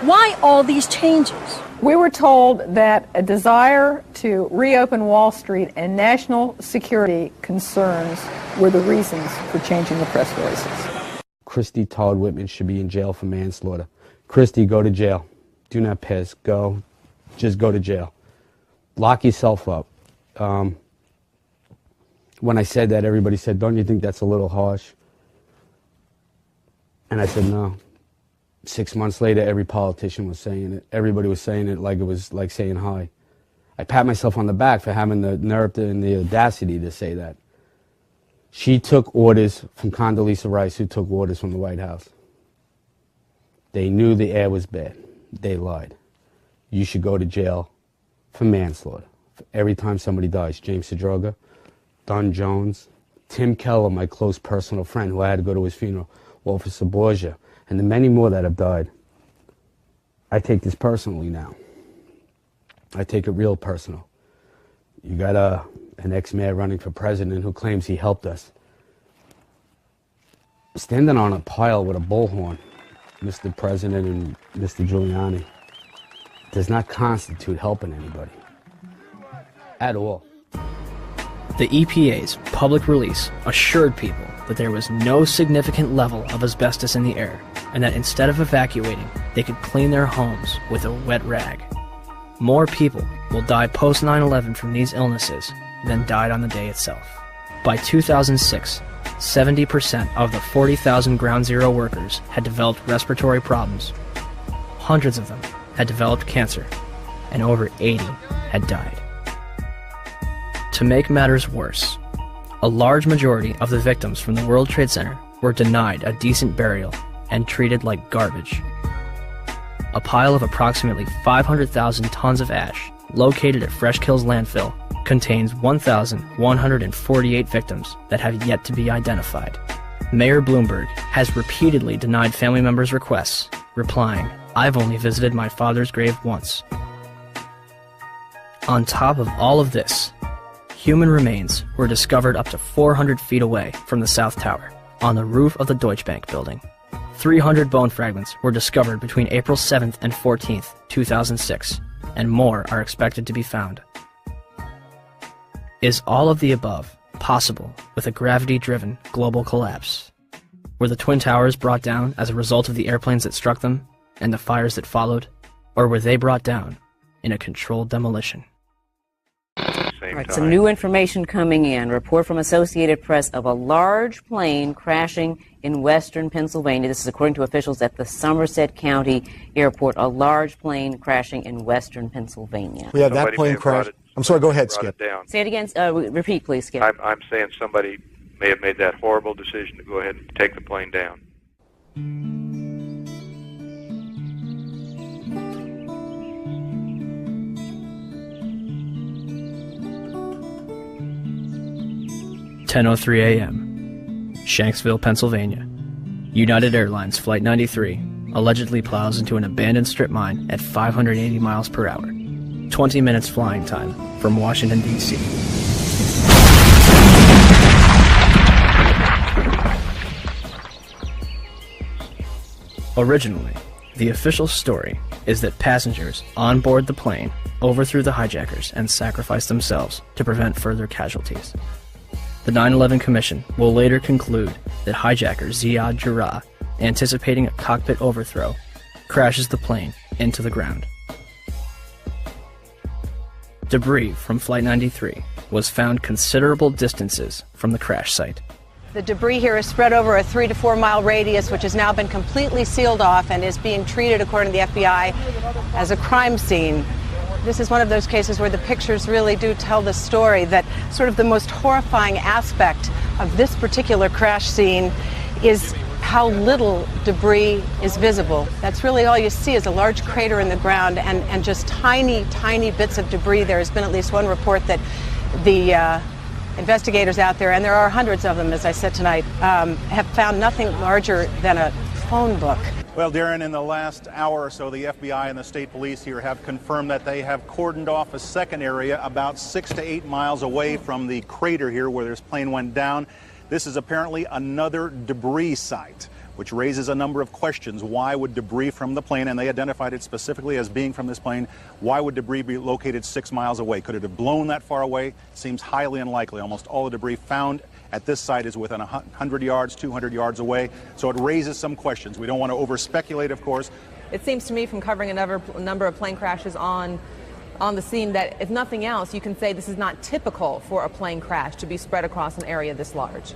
Why all these changes? We were told that a desire to reopen Wall Street and national security concerns were the reasons for changing the press releases. Christy Todd Whitman should be in jail for manslaughter. Christy, go to jail. Do not piss. Go. Just go to jail. Lock yourself up. When I said that, everybody said, don't you think that's a little harsh? And I said, no. 6 months later, every politician was saying it. Everybody was saying it like it was like saying hi. I pat myself on the back for having the nerve and the audacity to say that. She took orders from Condoleezza Rice, who took orders from the White House. They knew the air was bad. They lied. You should go to jail for manslaughter. Every time somebody dies, James Sedroga, Don Jones, Tim Keller, my close personal friend who I had to go to his funeral, Officer Borgia, and the many more that have died. I take this personally now. I take it real personal. You got an ex-mayor running for president who claims he helped us. Standing on a pile with a bullhorn, Mr. President and Mr. Giuliani, does not constitute helping anybody. At all. The EPA's public release assured people that there was no significant level of asbestos in the air, and that instead of evacuating, they could clean their homes with a wet rag. More people will die post 9/11 from these illnesses than died on the day itself. By 2006, 70% of the 40,000 Ground Zero workers had developed respiratory problems. Hundreds of them had developed cancer, and over 80 had died. To make matters worse, a large majority of the victims from the World Trade Center were denied a decent burial and treated like garbage. A pile of approximately 500,000 tons of ash located at Fresh Kills landfill contains 1,148 victims that have yet to be identified. Mayor Bloomberg has repeatedly denied family members' requests, replying, "I've only visited my father's grave once." On top of all of this, human remains were discovered up to 400 feet away from the South Tower, on the roof of the Deutsche Bank building. 300 bone fragments were discovered between April 7th and 14th, 2006, and more are expected to be found. Is all of the above possible with a gravity-driven global collapse? Were the Twin Towers brought down as a result of the airplanes that struck them and the fires that followed? Or were they brought down in a controlled demolition? same All right, time. some new information coming in. Report from Associated Press of a large plane crashing in western Pennsylvania. This is according to officials at the Somerset County Airport. A large plane crashing in western Pennsylvania. We have that plane crash. I'm sorry, go ahead, Skip. Say it again. Repeat, please, Skip. I'm saying somebody may have made that horrible decision to go ahead and take the plane down. (10:03 a.m.) Shanksville, Pennsylvania. United Airlines Flight 93 allegedly plows into an abandoned strip mine at 580 miles per hour. 20 minutes flying time from Washington, D.C. Originally, the official story is that passengers on board the plane overthrew the hijackers and sacrificed themselves to prevent further casualties. The 9/11 Commission will later conclude that hijacker Ziad Jarrah, anticipating a cockpit overthrow, crashes the plane into the ground. Debris from Flight 93 was found considerable distances from the crash site. The debris here is spread over a 3 to 4 mile radius, which has now been completely sealed off and is being treated, according to the FBI, as a crime scene. This is one of those cases where the pictures really do tell the story, that sort of the most horrifying aspect of this particular crash scene is how little debris is visible. That's really all you see is a large crater in the ground and just tiny, tiny bits of debris. There has been at least one report that the investigators out there, and there are hundreds of them, as I said tonight, have found nothing larger than a phone book. Well, Darren, in the last hour or so, the FBI and the state police here have confirmed that they have cordoned off a second area about 6 to 8 miles away from the crater here where this plane went down. This is apparently another debris site, which raises a number of questions. Why would debris from the plane, and they identified it specifically as being from this plane, why would debris be located 6 miles away? Could it have blown that far away? Seems highly unlikely. Almost all the debris found at this site is within 100 yards, 200 yards away. So it raises some questions. We don't want to over-speculate, of course. It seems to me from covering a number of plane crashes on the scene that, if nothing else, you can say this is not typical for a plane crash to be spread across an area this large.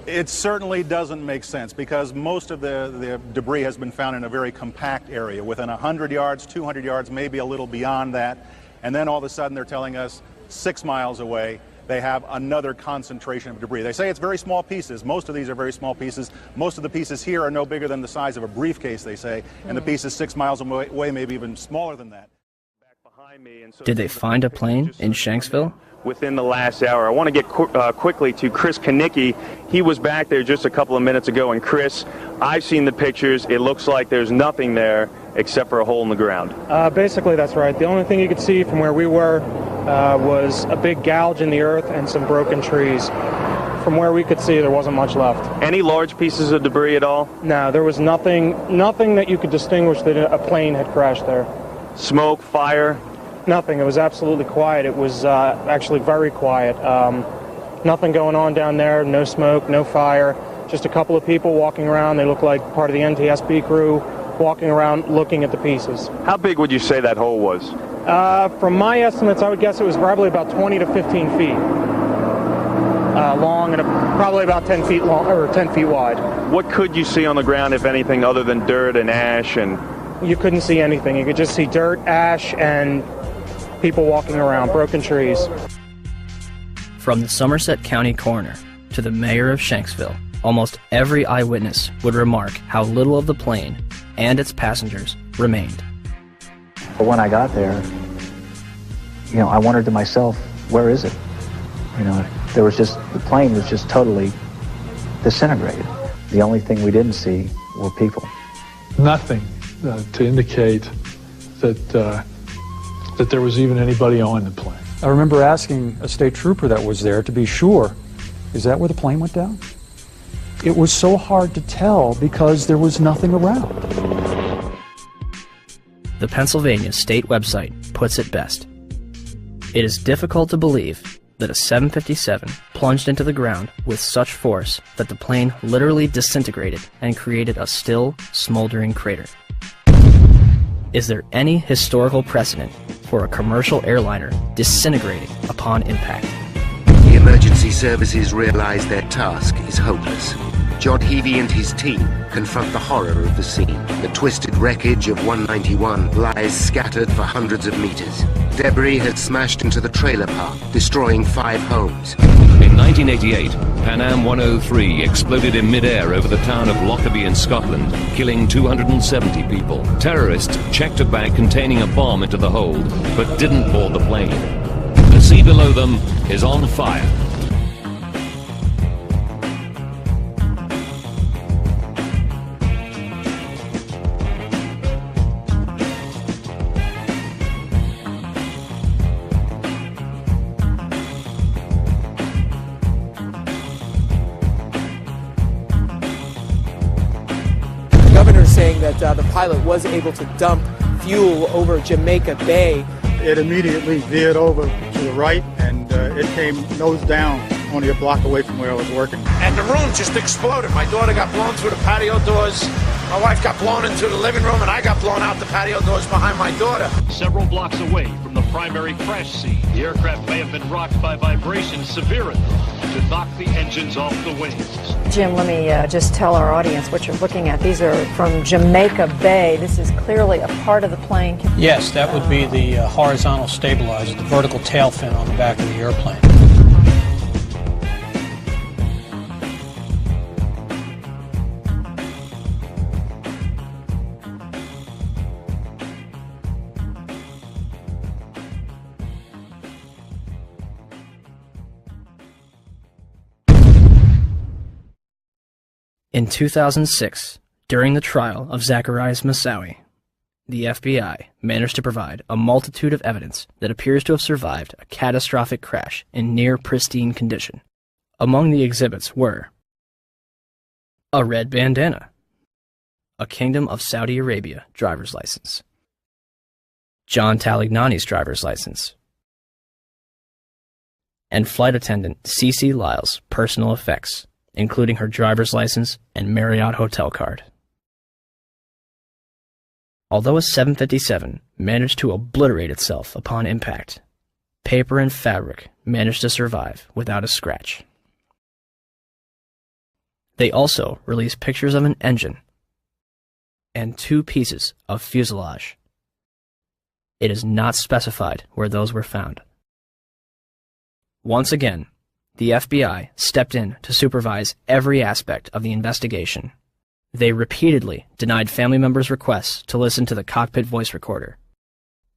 It certainly doesn't make sense because most of the debris has been found in a very compact area within 100 yards, 200 yards, maybe a little beyond that. And then all of a sudden they're telling us 6 miles away they have another concentration of debris. They say it's very small pieces. Most of these are very small pieces. Most of the pieces here are no bigger than the size of a briefcase, they say, and the pieces 6 miles away maybe even smaller than that. Did they find a plane in Shanksville? Within the last hour. I want to get quickly to Chris Kanicki. He was back there just a couple of minutes ago, and Chris, I've seen the pictures. It looks like there's nothing there except for a hole in the ground. Basically, that's right. The only thing you could see from where we were was a big gouge in the earth and some broken trees. From where we could see, there wasn't much left. Any large pieces of debris at all? No, there was nothing that you could distinguish that a plane had crashed there. Smoke, fire? Nothing. It was absolutely quiet. It was actually very quiet. Nothing going on down there. No smoke, no fire. Just a couple of people walking around. They look like part of the NTSB crew walking around looking at the pieces. How big would you say that hole was? From my estimates, I would guess it was probably about 20 to 15 feet long and probably about 10 feet long or 10 feet wide. What could you see on the ground, if anything, other than dirt and ash? And you couldn't see anything. You could just see dirt, ash, and people walking around, broken trees. From the Somerset County coroner to the mayor of Shanksville, almost every eyewitness would remark how little of the plane and its passengers remained. But when I got there, I wondered to myself, where is it? The plane was just totally disintegrated. The only thing we didn't see were people. Nothing to indicate that there was even anybody on the plane. I remember asking a state trooper that was there to be sure, is that where the plane went down? It was so hard to tell because there was nothing around. The Pennsylvania state website puts it best. It is difficult to believe that a 757 plunged into the ground with such force that the plane literally disintegrated and created a still, smoldering crater. Is there any historical precedent for a commercial airliner disintegrating upon impact. The emergency services realize their task is hopeless. Jod Heavey and his team confront the horror of the scene. The twisted wreckage of 191 lies scattered for hundreds of meters. Debris has smashed into the trailer park, destroying 5 homes. In 1988, Pan Am 103 exploded in mid-air over the town of Lockerbie in Scotland, killing 270 people. Terrorists checked a bag containing a bomb into the hold, but didn't board the plane. The sea below them is on fire. Saying that the pilot was able to dump fuel over Jamaica Bay. It immediately veered over to the right, and it came nose down, only a block away from where I was working. And the room just exploded. My daughter got blown through the patio doors. My wife got blown into the living room, and I got blown out the patio doors behind my daughter. Several blocks away from the primary crash scene, the aircraft may have been rocked by vibrations severe enough to knock the engines off the wings. Jim, let me just tell our audience what you're looking at. These are from Jamaica Bay. This is clearly a part of the plane. Yes, that would be the horizontal stabilizer, the vertical tail fin on the back of the airplane. In 2006, during the trial of Zacarias Moussaoui, the FBI managed to provide a multitude of evidence that appears to have survived a catastrophic crash in near pristine condition. Among the exhibits were a red bandana, a Kingdom of Saudi Arabia driver's license, John Talignani's driver's license, and flight attendant Cece Lyle's personal effects, including her driver's license and Marriott hotel card. Although a 757 managed to obliterate itself upon impact, paper and fabric managed to survive without a scratch. They also released pictures of an engine and 2 pieces of fuselage. It is not specified where those were found. Once again, the FBI stepped in to supervise every aspect of the investigation. They repeatedly denied family members' requests to listen to the cockpit voice recorder.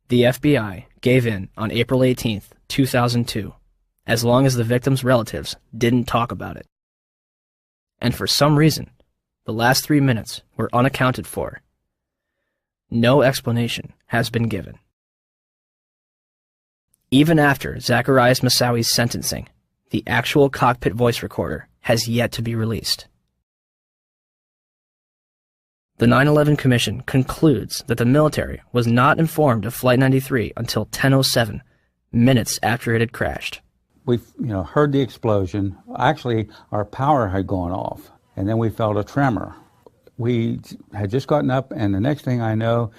The FBI gave in on April 18, 2002, as long as the victims' relatives didn't talk about it. And for some reason, the last 3 minutes were unaccounted for. No explanation has been given. Even after Zacarias Moussaoui's sentencing, the actual cockpit voice recorder has yet to be released. The 9/11 Commission concludes that the military was not informed of Flight 93 until 10:07, minutes after it had crashed. We heard the explosion. Actually, our power had gone off, and then we felt a tremor. We had just gotten up, and the next thing I know,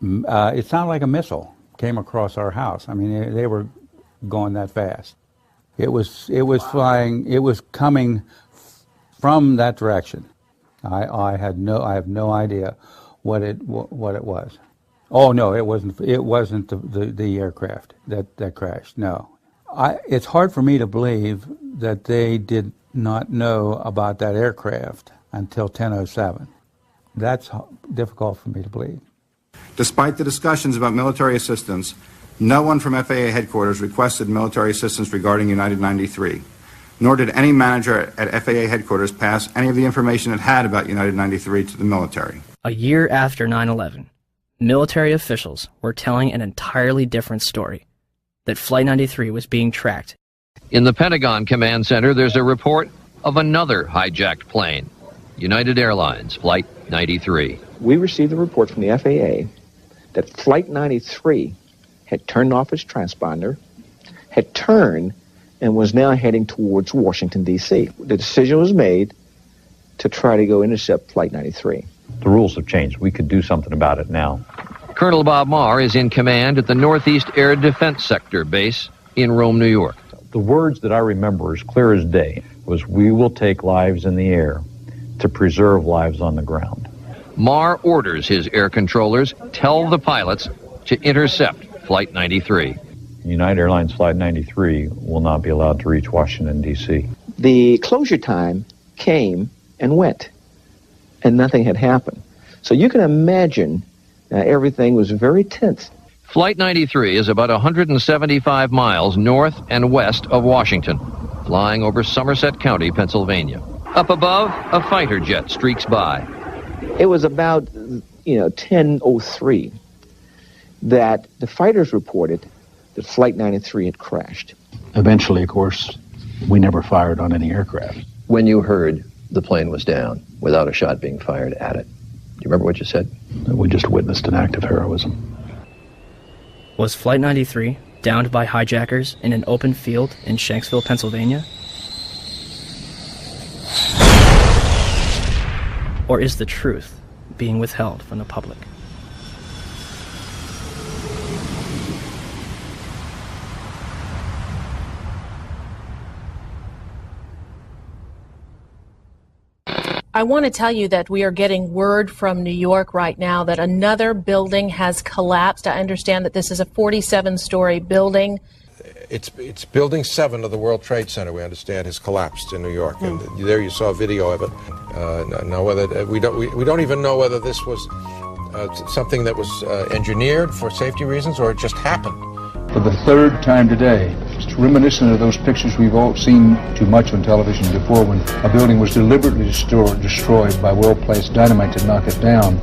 it sounded like a missile came across our house. I mean, they were going that fast. It was flying. It was coming from that direction. I have no idea what it was. Oh no, it wasn't. It wasn't the aircraft that crashed. No, it's hard for me to believe that they did not know about that aircraft until 10:07. That's difficult for me to believe. Despite the discussions about military assistance, no one from FAA headquarters requested military assistance regarding United 93, nor did any manager at FAA headquarters pass any of the information it had about United 93 to the military. A year after 9/11, military officials were telling an entirely different story, that Flight 93 was being tracked. In the Pentagon Command Center, there's a report of another hijacked plane, United Airlines Flight 93. We received a report from the FAA that Flight 93 had turned off its transponder, had turned, and was now heading towards Washington, D.C. The decision was made to try to go intercept Flight 93. The rules have changed. We could do something about it now. Colonel Bob Marr is in command at the Northeast Air Defense Sector base in Rome, New York. The words that I remember as clear as day was, "We will take lives in the air to preserve lives on the ground." Marr orders his air controllers tell the pilots to intercept Flight 93. United Airlines Flight 93 will not be allowed to reach Washington, D.C. The closure time came and went, and nothing had happened. So you can imagine everything was very tense. Flight 93 is about 175 miles north and west of Washington, flying over Somerset County, Pennsylvania. Up above, a fighter jet streaks by. It was about 10:03 that the fighters reported that Flight 93 had crashed. Eventually, of course, we never fired on any aircraft. When you heard the plane was down without a shot being fired at it, do you remember what you said? We just witnessed an act of heroism. Was Flight 93 downed by hijackers in an open field in Shanksville, Pennsylvania? Or is the truth being withheld from the public? I want to tell you that we are getting word from New York right now that another building has collapsed. I understand that this is a 47-story building. It's Building 7 of the World Trade Center, we understand, has collapsed in New York. And there you saw a video of it. Now, whether we don't even know whether this was something that was engineered for safety reasons or it just happened. For the third time today, it's reminiscent of those pictures we've all seen too much on television before, when a building was deliberately destroyed by well-placed dynamite to knock it down.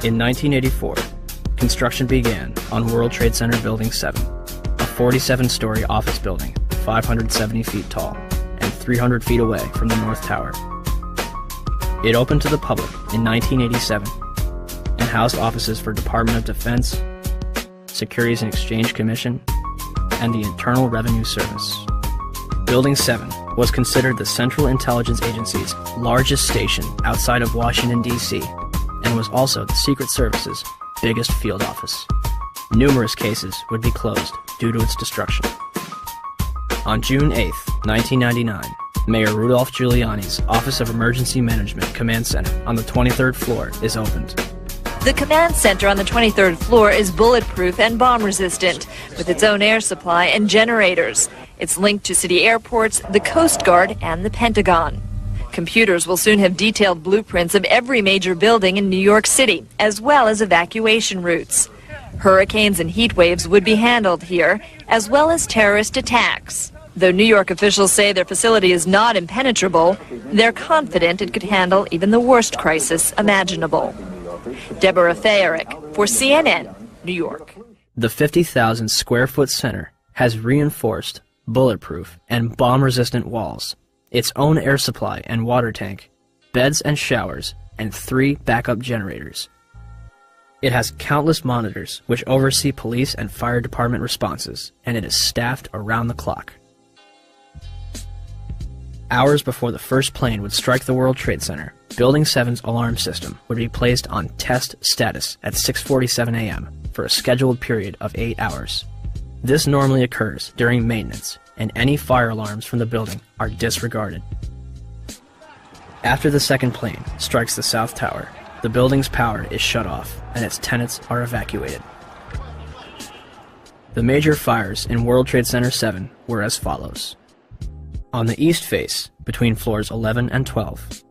In 1984, construction began on World Trade Center Building 7, a 47-story office building, 570 feet tall, and 300 feet away from the North Tower. It opened to the public in 1987 and housed offices for Department of Defense, Securities and Exchange Commission, and the Internal Revenue Service. Building 7 was considered the Central Intelligence Agency's largest station outside of Washington, D.C., and was also the Secret Service's biggest field office. Numerous cases would be closed due to its destruction. On June 8, 1999, Mayor Rudolph Giuliani's Office of Emergency Management Command Center on the 23rd floor is opened. The command center on the 23rd floor is bulletproof and bomb-resistant, with its own air supply and generators. It's linked to city airports, the Coast Guard, and the Pentagon. Computers will soon have detailed blueprints of every major building in New York City, as well as evacuation routes. Hurricanes and heat waves would be handled here, as well as terrorist attacks. Though New York officials say their facility is not impenetrable, they're confident it could handle even the worst crisis imaginable. Deborah Fayerick for CNN, New York. The 50,000 square foot center has reinforced, bulletproof, and bomb-resistant walls, its own air supply and water tank, beds and showers, and 3 backup generators. It has countless monitors which oversee police and fire department responses, and it is staffed around the clock. Hours before the first plane would strike the World Trade Center, Building 7's alarm system would be placed on test status at 6:47 a.m. for a scheduled period of 8 hours. This normally occurs during maintenance, and any fire alarms from the building are disregarded. After the second plane strikes the South Tower, the building's power is shut off and its tenants are evacuated. The major fires in World Trade Center 7 were as follows. On the east face, between floors 11 and 12.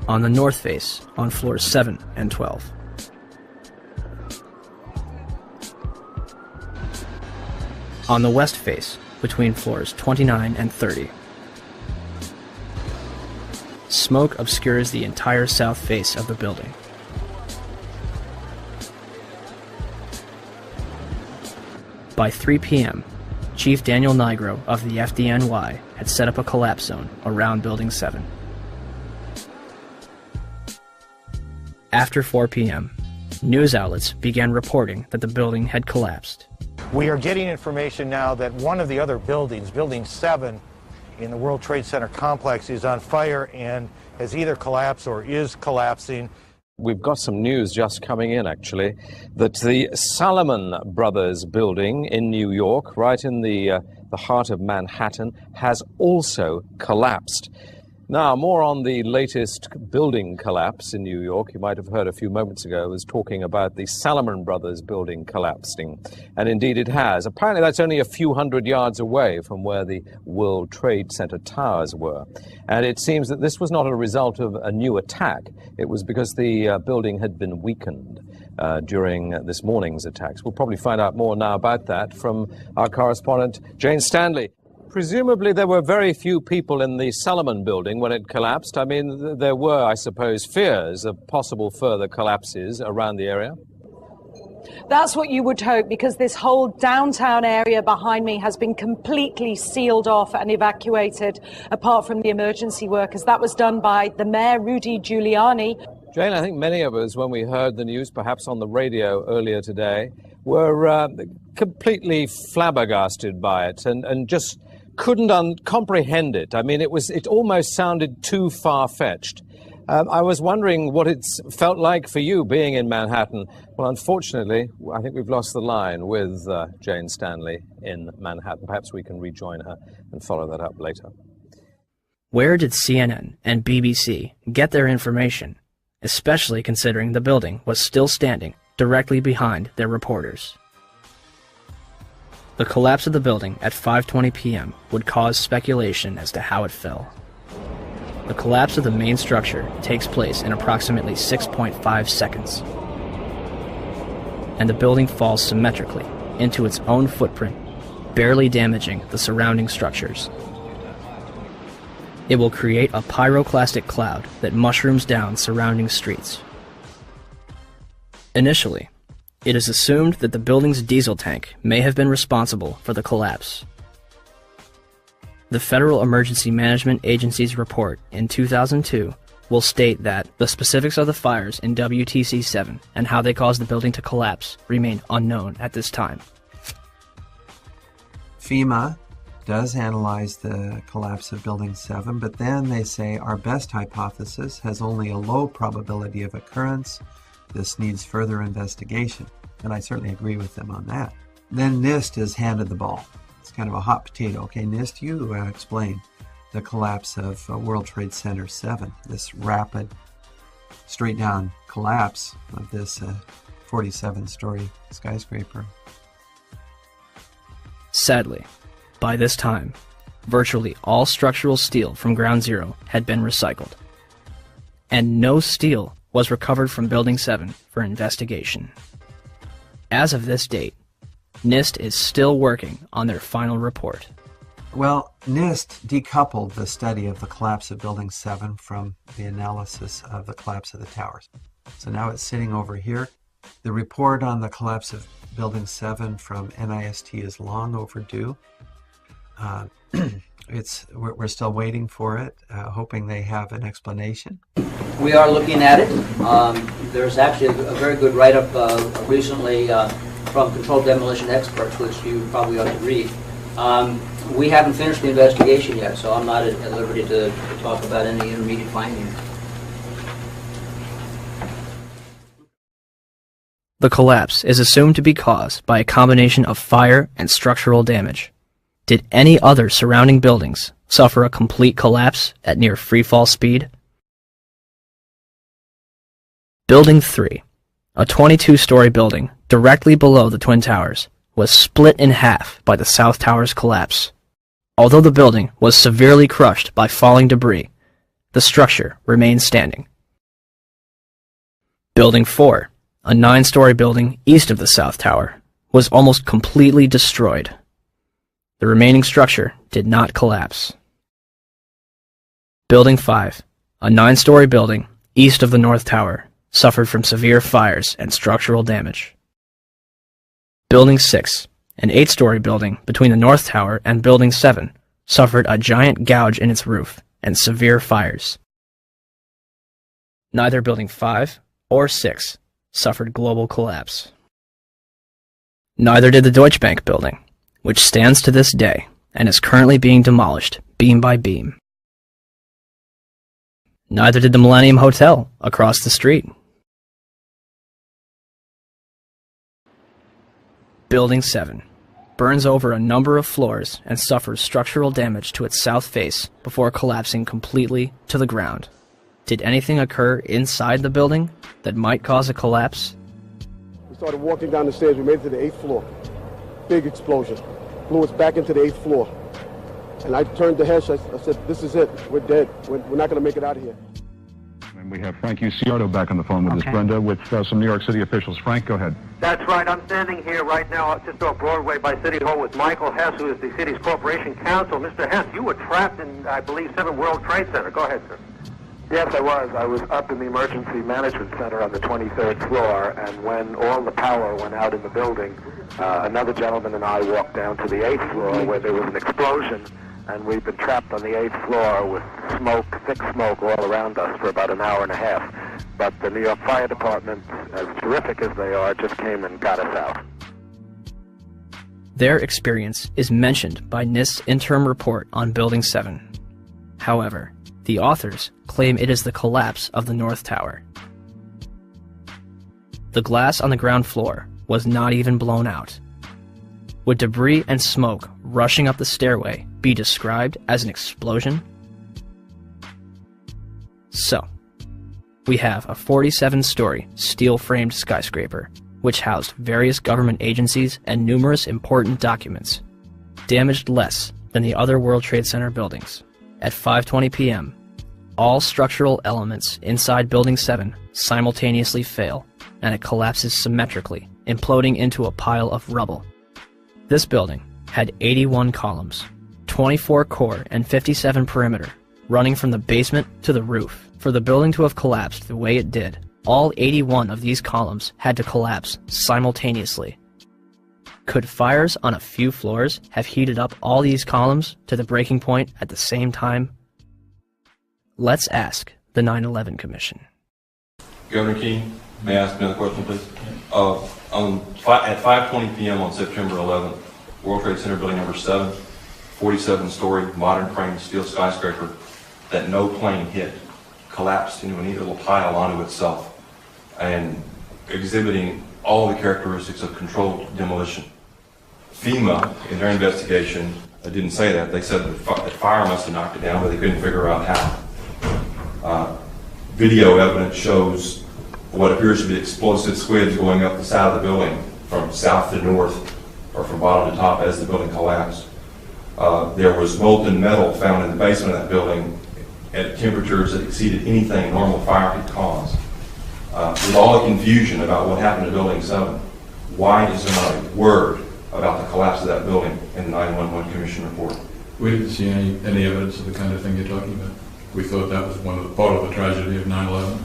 On the north face, on floors 7 and 12. On the west face, between floors 29 and 30. Smoke obscures the entire south face of the building. By 3 p.m., Chief Daniel Nigro of the FDNY had set up a collapse zone around Building 7. After 4 p.m., news outlets began reporting that the building had collapsed. We are getting information now that one of the other buildings, Building 7 in the World Trade Center complex, is on fire and has either collapsed or is collapsing. We've got some news just coming in, actually, that the Salomon Brothers building in New York, right in the heart of Manhattan, has also collapsed. Now, more on the latest building collapse in New York. You might have heard a few moments ago I was talking about the Salomon Brothers building collapsing. And indeed it has. Apparently that's only a few hundred yards away from where the World Trade Center towers were. And it seems that this was not a result of a new attack. It was because the building had been weakened during this morning's attacks. We'll probably find out more now about that from our correspondent, Jane Stanley. Presumably there were very few people in the Salomon building when it collapsed. I mean, there were, I suppose, fears of possible further collapses around the area. That's what you would hope, because this whole downtown area behind me has been completely sealed off and evacuated, apart from the emergency workers. That was done by the mayor, Rudy Giuliani. Jane, I think many of us, when we heard the news, perhaps on the radio earlier today, were completely flabbergasted by it and just couldn't comprehend it. I mean, it almost sounded too far-fetched. I was wondering what it's felt like for you being in Manhattan. Well, unfortunately, I think we've lost the line with Jane Stanley in Manhattan. Perhaps we can rejoin her and follow that up later. Where did CNN and BBC get their information, especially considering the building was still standing directly behind their reporters? The collapse of the building at 5:20 p.m. would cause speculation as to how it fell. The collapse of the main structure takes place in approximately 6.5 seconds, and the building falls symmetrically into its own footprint, barely damaging the surrounding structures. It will create a pyroclastic cloud that mushrooms down surrounding streets. Initially, it is assumed that the building's diesel tank may have been responsible for the collapse. The Federal Emergency Management Agency's report in 2002 will state that the specifics of the fires in WTC-7 and how they caused the building to collapse remain unknown at this time. FEMA does analyze the collapse of Building 7, but then they say our best hypothesis has only a low probability of occurrence. This needs further investigation, and I certainly agree with them on that. Then NIST is handed the ball. It's kind of a hot potato. Okay, NIST, you explain the collapse of World Trade Center 7, this rapid, straight-down collapse of this 47-story skyscraper. Sadly, by this time, virtually all structural steel from Ground Zero had been recycled, and no steel was recovered from Building 7 for investigation. As of this date, NIST is still working on their final report. Well, NIST decoupled the study of the collapse of Building 7 from the analysis of the collapse of the towers. So now it's sitting over here. The report on the collapse of Building 7 from NIST is long overdue. We're still waiting for it, hoping they have an explanation. We are looking at it. There's actually a very good write-up recently from Controlled Demolition Experts, which you probably ought to read. We haven't finished the investigation yet, so I'm not at liberty to talk about any intermediate findings. The collapse is assumed to be caused by a combination of fire and structural damage. Did any other surrounding buildings suffer a complete collapse at near freefall speed? Building 3, a 22-story building directly below the Twin Towers, was split in half by the South Tower's collapse. Although the building was severely crushed by falling debris, the structure remained standing. Building 4, a 9-story building east of the South Tower, was almost completely destroyed. The remaining structure did not collapse. Building 5, a 9-story building east of the North Tower, suffered from severe fires and structural damage. Building 6, an 8-story building between the North Tower and Building 7, suffered a giant gouge in its roof and severe fires. Neither Building 5 or 6 suffered global collapse. Neither did the Deutsche Bank building, which stands to this day and is currently being demolished beam by beam. Neither did the Millennium Hotel across the street. Building 7 burns over a number of floors and suffers structural damage to its south face before collapsing completely to the ground. Did anything occur inside the building that might cause a collapse? We started walking down the stairs. We made it to the 8th floor. Big explosion. Blew us back into the 8th floor. And I turned to Hesh. I said, this is it. We're dead. We're not going to make it out of here. And we have Frank Uciardo back on the phone with us, Brenda, with some New York City officials. Frank, go ahead. That's right. I'm standing here right now just off Broadway by City Hall with Michael Hess, who is the city's corporation counsel. Mr. Hess, you were trapped in, I believe, 7 World Trade Center. Go ahead, sir. Yes, I was. I was up in the Emergency Management Center on the 23rd floor, and when all the power went out in the building, another gentleman and I walked down to the 8th floor where there was an explosion, and we've been trapped on the 8th floor with smoke, thick smoke all around us for about an hour and a half. But the New York Fire Department, as terrific as they are, just came and got us out. Their experience is mentioned by NIST's interim report on Building 7. However, the authors claim it is the collapse of the North Tower. The glass on the ground floor was not even blown out. Would debris and smoke rushing up the stairway be described as an explosion? So, we have a 47-story steel-framed skyscraper, which housed various government agencies and numerous important documents, damaged less than the other World Trade Center buildings. At 5:20 p.m., all structural elements inside Building 7 simultaneously fail, and it collapses symmetrically, imploding into a pile of rubble. This building had 81 columns, 24 core and 57 perimeter, running from the basement to the roof. For the building to have collapsed the way it did, all 81 of these columns had to collapse simultaneously. Could fires on a few floors have heated up all these columns to the breaking point at the same time? Let's ask the 9/11 Commission. Governor Keane, may I ask another question, please? At 5:20 p.m. on September 11th, World Trade Center building number 7, 47-story modern frame steel skyscraper that no plane hit, collapsed into a neat little pile onto itself and exhibiting all the characteristics of controlled demolition. FEMA, in their investigation, didn't say that. They said that fire must have knocked it down, but they couldn't figure out how. Video evidence shows what appears to be explosive squids going up the side of the building from south to north or from bottom to top as the building collapsed. There was molten metal found in the basement of that building at temperatures that exceeded anything a normal fire could cause. With all the confusion about what happened to Building 7, why is there not a word about the collapse of that building in the 911 Commission report? We didn't see any evidence of the kind of thing you're talking about. We thought that was part of the tragedy of 9/11.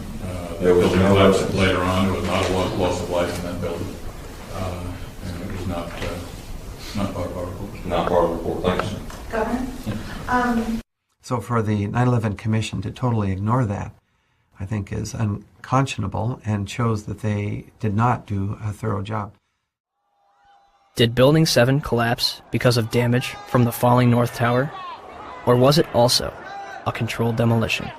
There was no collapsed later on. There was not a loss of life in that building. And it was not part of our report. Not part of the report. Thanks. Governor? So for the 9/11 Commission to totally ignore that, I think is unconscionable and shows that they did not do a thorough job. Did Building 7 collapse because of damage from the falling North Tower? Or was it also a controlled demolition?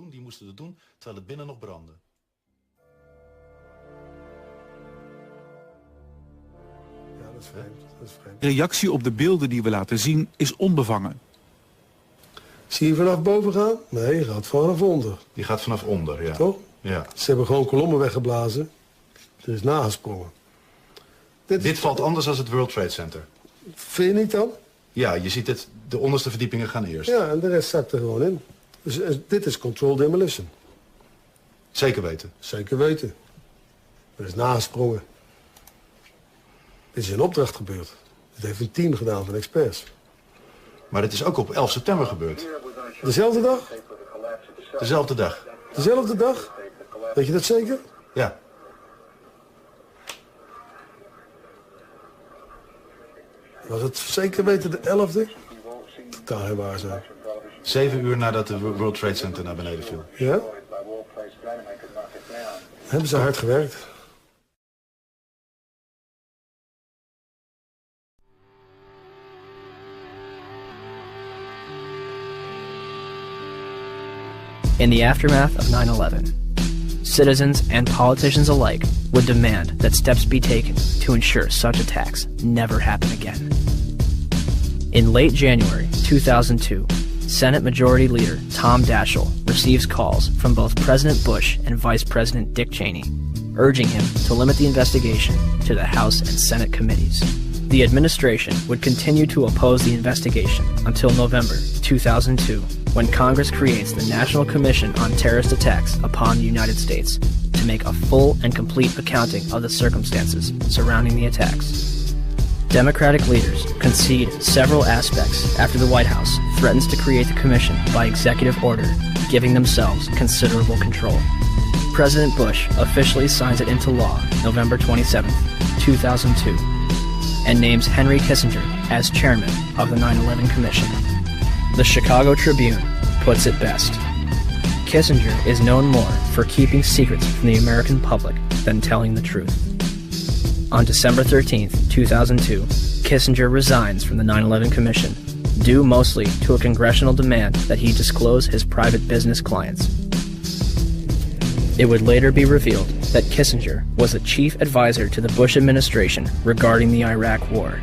Die moesten het doen terwijl het binnen nog brandde. Ja, dat is vreemd. Reactie op de beelden die we laten zien is onbevangen. Zie je vanaf boven gaan? Nee, je gaat vanaf onder. Die gaat vanaf onder, ja. Toch? Ja. Ze hebben gewoon kolommen weggeblazen. Er is nagesprongen. Dit valt anders dan het World Trade Center. Vind je niet dan? Ja, je ziet het, de onderste verdiepingen gaan eerst. Ja, en de rest zakt er gewoon in. Dus dit is controlled demolition. Zeker weten? Zeker weten. Er is nagesprongen. Dit is in opdracht gebeurd. Dit heeft een team gedaan van experts. Maar dit is ook op 11 september gebeurd. Dezelfde dag? Dezelfde dag. Dezelfde dag? Weet je dat zeker? Ja. Was het zeker weten de 11e? Totaal geen waar zijn. 7 uur nadat de World Trade Center naar beneden viel. Ja? Hebben ze hard gewerkt. In the aftermath of 9/11, citizens and politicians alike would demand that steps be taken to ensure such attacks never happen again. In late January 2002, Senate Majority Leader Tom Daschle receives calls from both President Bush and Vice President Dick Cheney, urging him to limit the investigation to the House and Senate committees. The administration would continue to oppose the investigation until November 2002, when Congress creates the National Commission on Terrorist Attacks upon the United States to make a full and complete accounting of the circumstances surrounding the attacks. Democratic leaders concede several aspects after the White House threatens to create the commission by executive order, giving themselves considerable control. President Bush officially signs it into law November 27, 2002, and names Henry Kissinger as chairman of the 9/11 Commission. The Chicago Tribune puts it best. Kissinger is known more for keeping secrets from the American public than telling the truth. On December 13, 2002, Kissinger resigns from the 9/11 Commission, due mostly to a congressional demand that he disclose his private business clients. It would later be revealed that Kissinger was the chief advisor to the Bush administration regarding the Iraq War,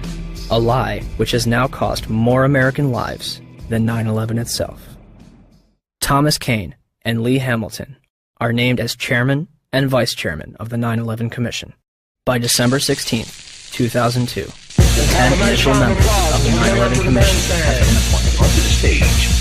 a lie which has now cost more American lives than 9/11 itself. Thomas Kean and Lee Hamilton are named as chairman and vice chairman of the 9/11 Commission. By December 16, 2002, 10 initial members of the 9/11 Commission have been appointed. Onto the stage.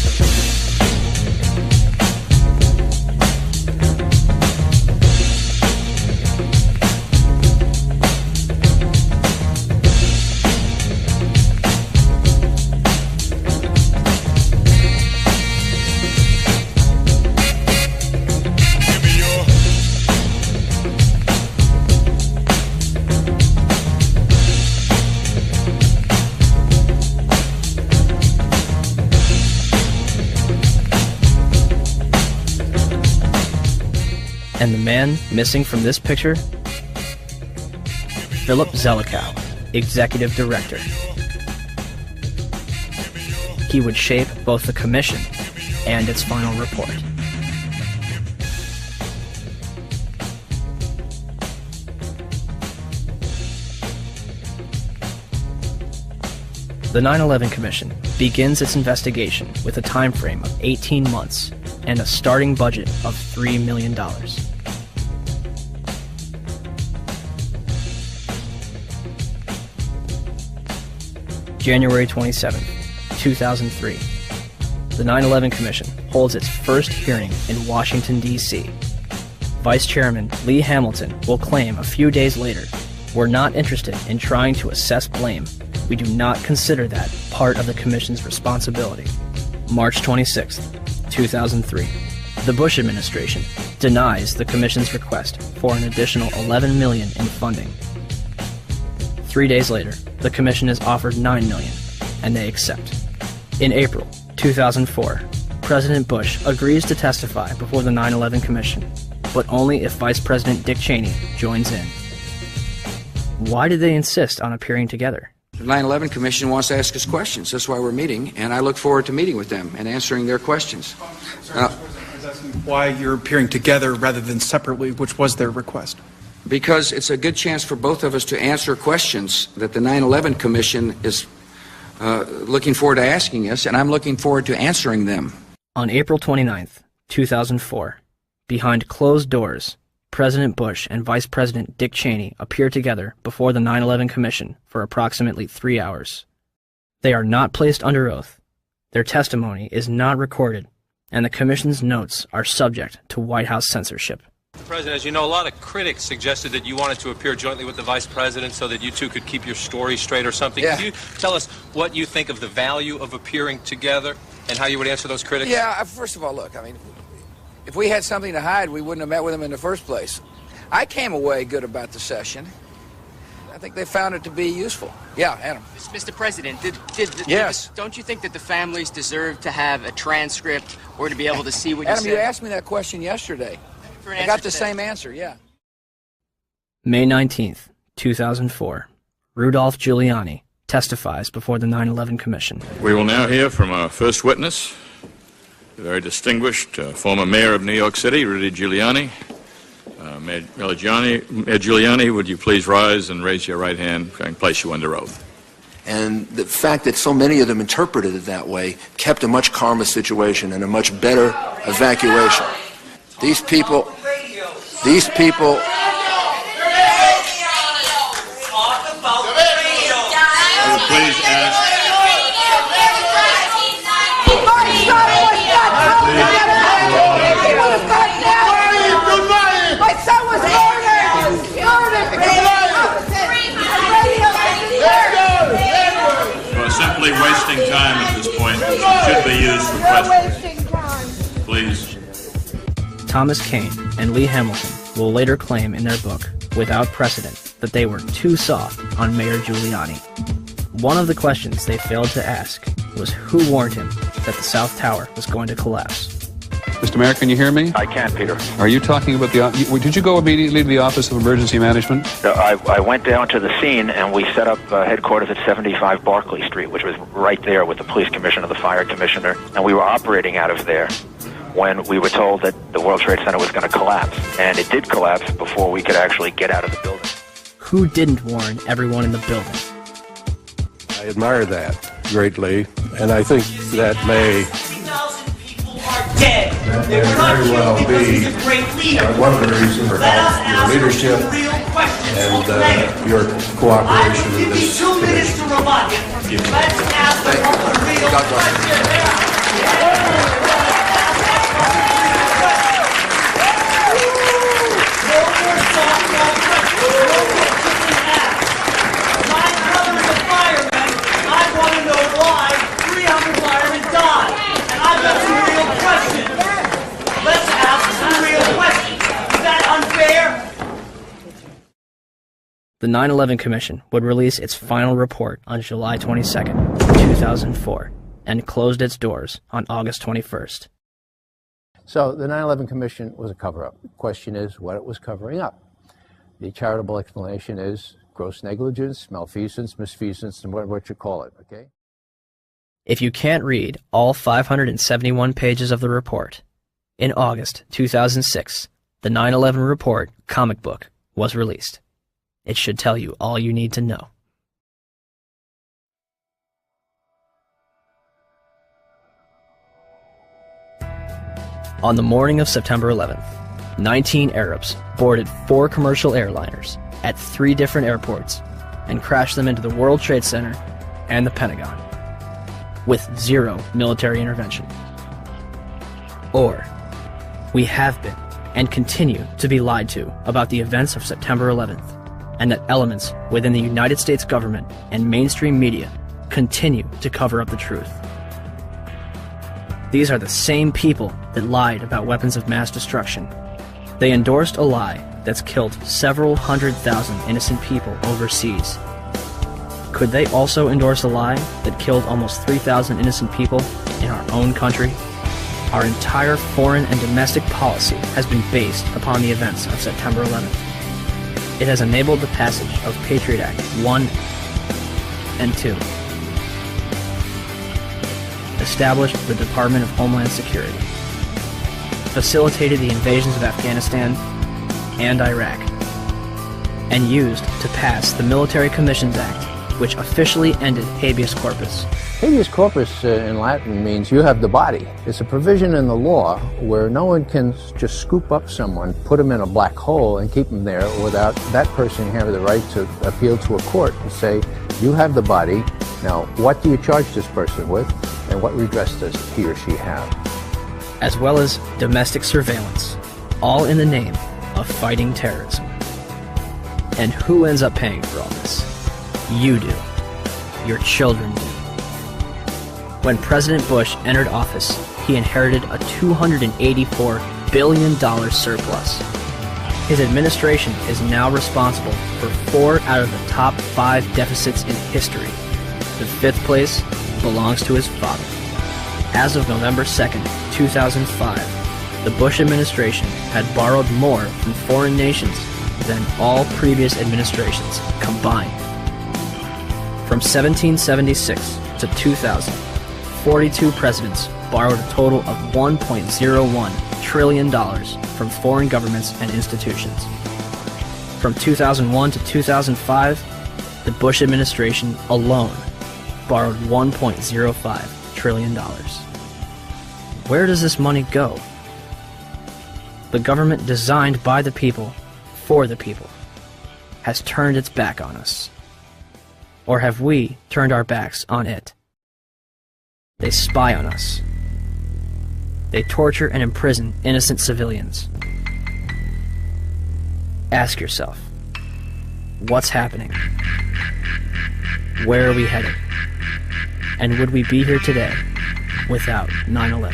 And the man missing from this picture? Philip Zelikow, Executive Director. He would shape both the commission and its final report. The 9/11 Commission begins its investigation with a time frame of 18 months and a starting budget of $3 million. January 27, 2003. The 9/11 Commission holds its first hearing in Washington, D.C. Vice Chairman Lee Hamilton will claim a few days later, "We're not interested in trying to assess blame. We do not consider that part of the Commission's responsibility." March 26, 2003. The Bush administration denies the Commission's request for an additional $11 million in funding. 3 days later, the Commission is offered $9 million, and they accept. In April 2004, President Bush agrees to testify before the 9/11 Commission, but only if Vice President Dick Cheney joins in. Why did they insist on appearing together? The 9/11 Commission wants to ask us questions. That's why we're meeting, and I look forward to meeting with them and answering their questions. Why you're appearing together rather than separately, which was their request? Because it's a good chance for both of us to answer questions that the 9/11 Commission is looking forward to asking us, and I'm looking forward to answering them. On April 29, 2004, behind closed doors, President Bush and Vice President Dick Cheney appear together before the 9/11 Commission for approximately 3 hours. They are not placed under oath, their testimony is not recorded, and the Commission's notes are subject to White House censorship. Mr. President, as you know, a lot of critics suggested that you wanted to appear jointly with the Vice President so that you two could keep your story straight or something. Yeah. Could you tell us what you think of the value of appearing together and how you would answer those critics? Yeah, first of all, look, I mean, if we had something to hide, we wouldn't have met with them in the first place. I came away good about the session. I think they found it to be useful. Yeah, Adam. Mr. President, Yes. don't you think that the families deserve to have a transcript or to be able to see what you Adam, said? you asked me that question yesterday. I got the same answer, yeah. May 19, 2004. Rudolph very distinguished former mayor of New York City, Rudy Giuliani. Mayor Giuliani, would you please rise and raise your right hand and place you under oath? And the fact that so many of them interpreted it that way kept a much calmer situation and a much better evacuation. These people. I would please ask. My son was murdered! You are simply wasting time at this point, which should be used for questions. Please. Thomas Kean and Lee Hamilton will later claim in their book, Without Precedent, that they were too soft on Mayor Giuliani. One of the questions they failed to ask was who warned him that the South Tower was going to collapse. Mr. Mayor, can you hear me? I can, Peter. Are you talking about did you go immediately to the Office of Emergency Management? I went down to the scene and we set up headquarters at 75 Barclay Street, which was right there with the police commissioner, the fire commissioner, and we were operating out of there when we were told that the World Trade Center was going to collapse. And it did collapse before we could actually get out of the building. Who didn't warn everyone in the building? I admire that greatly, and I think that may very well be one of the reasons for your leadership and your cooperation in this commission. The 9/11 Commission would release its final report on July 22nd, 2004, and closed its doors on August 21st. So the 9/11 Commission was a cover-up. The question is what it was covering up. The charitable explanation is gross negligence, malfeasance, misfeasance, and what you call it, okay? If you can't read all 571 pages of the report, in August 2006, the 9/11 Report comic book was released. It should tell you all you need to know. On the morning of September 11th, 19 Arabs boarded 4 commercial airliners at 3 different airports and crashed them into the World Trade Center and the Pentagon, with 0 military intervention. Or, we have been and continue to be lied to about the events of September 11th, and that elements within the United States government and mainstream media continue to cover up the truth. These are the same people that lied about weapons of mass destruction. They endorsed a lie that's killed several 100,000 innocent people overseas. Could they also endorse a lie that killed almost 3,000 innocent people in our own country? Our entire foreign and domestic policy has been based upon the events of September 11th. It has enabled the passage of Patriot Act 1 and 2, established the Department of Homeland Security, facilitated the invasions of Afghanistan and Iraq, and used to pass the Military Commissions Act, which officially ended habeas corpus. Habeas corpus in Latin means you have the body. It's a provision in the law where no one can just scoop up someone, put them in a black hole, and keep them there without that person having the right to appeal to a court and say, you have the body, now what do you charge this person with, and what redress does he or she have? As well as domestic surveillance, all in the name of fighting terrorism. And who ends up paying for all this? You do. Your children do. When President Bush entered office, he inherited a $284 billion surplus. His administration is now responsible for 4 out of the top 5 deficits in history. The 5th place belongs to his father. As of November 2nd, 2005, the Bush administration had borrowed more from foreign nations than all previous administrations combined. From 1776 to 2000, 42 presidents borrowed a total of $1.01 trillion from foreign governments and institutions. From 2001 to 2005, the Bush administration alone borrowed $1.05 trillion. Where does this money go? The government designed by the people, for the people, has turned its back on us. Or have we turned our backs on it? They spy on us. They torture and imprison innocent civilians. Ask yourself, what's happening? Where are we headed? And would we be here today without 9/11?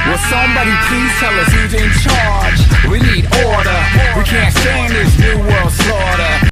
Will somebody please tell us who's in charge? We need order. We can't stand this new world slaughter.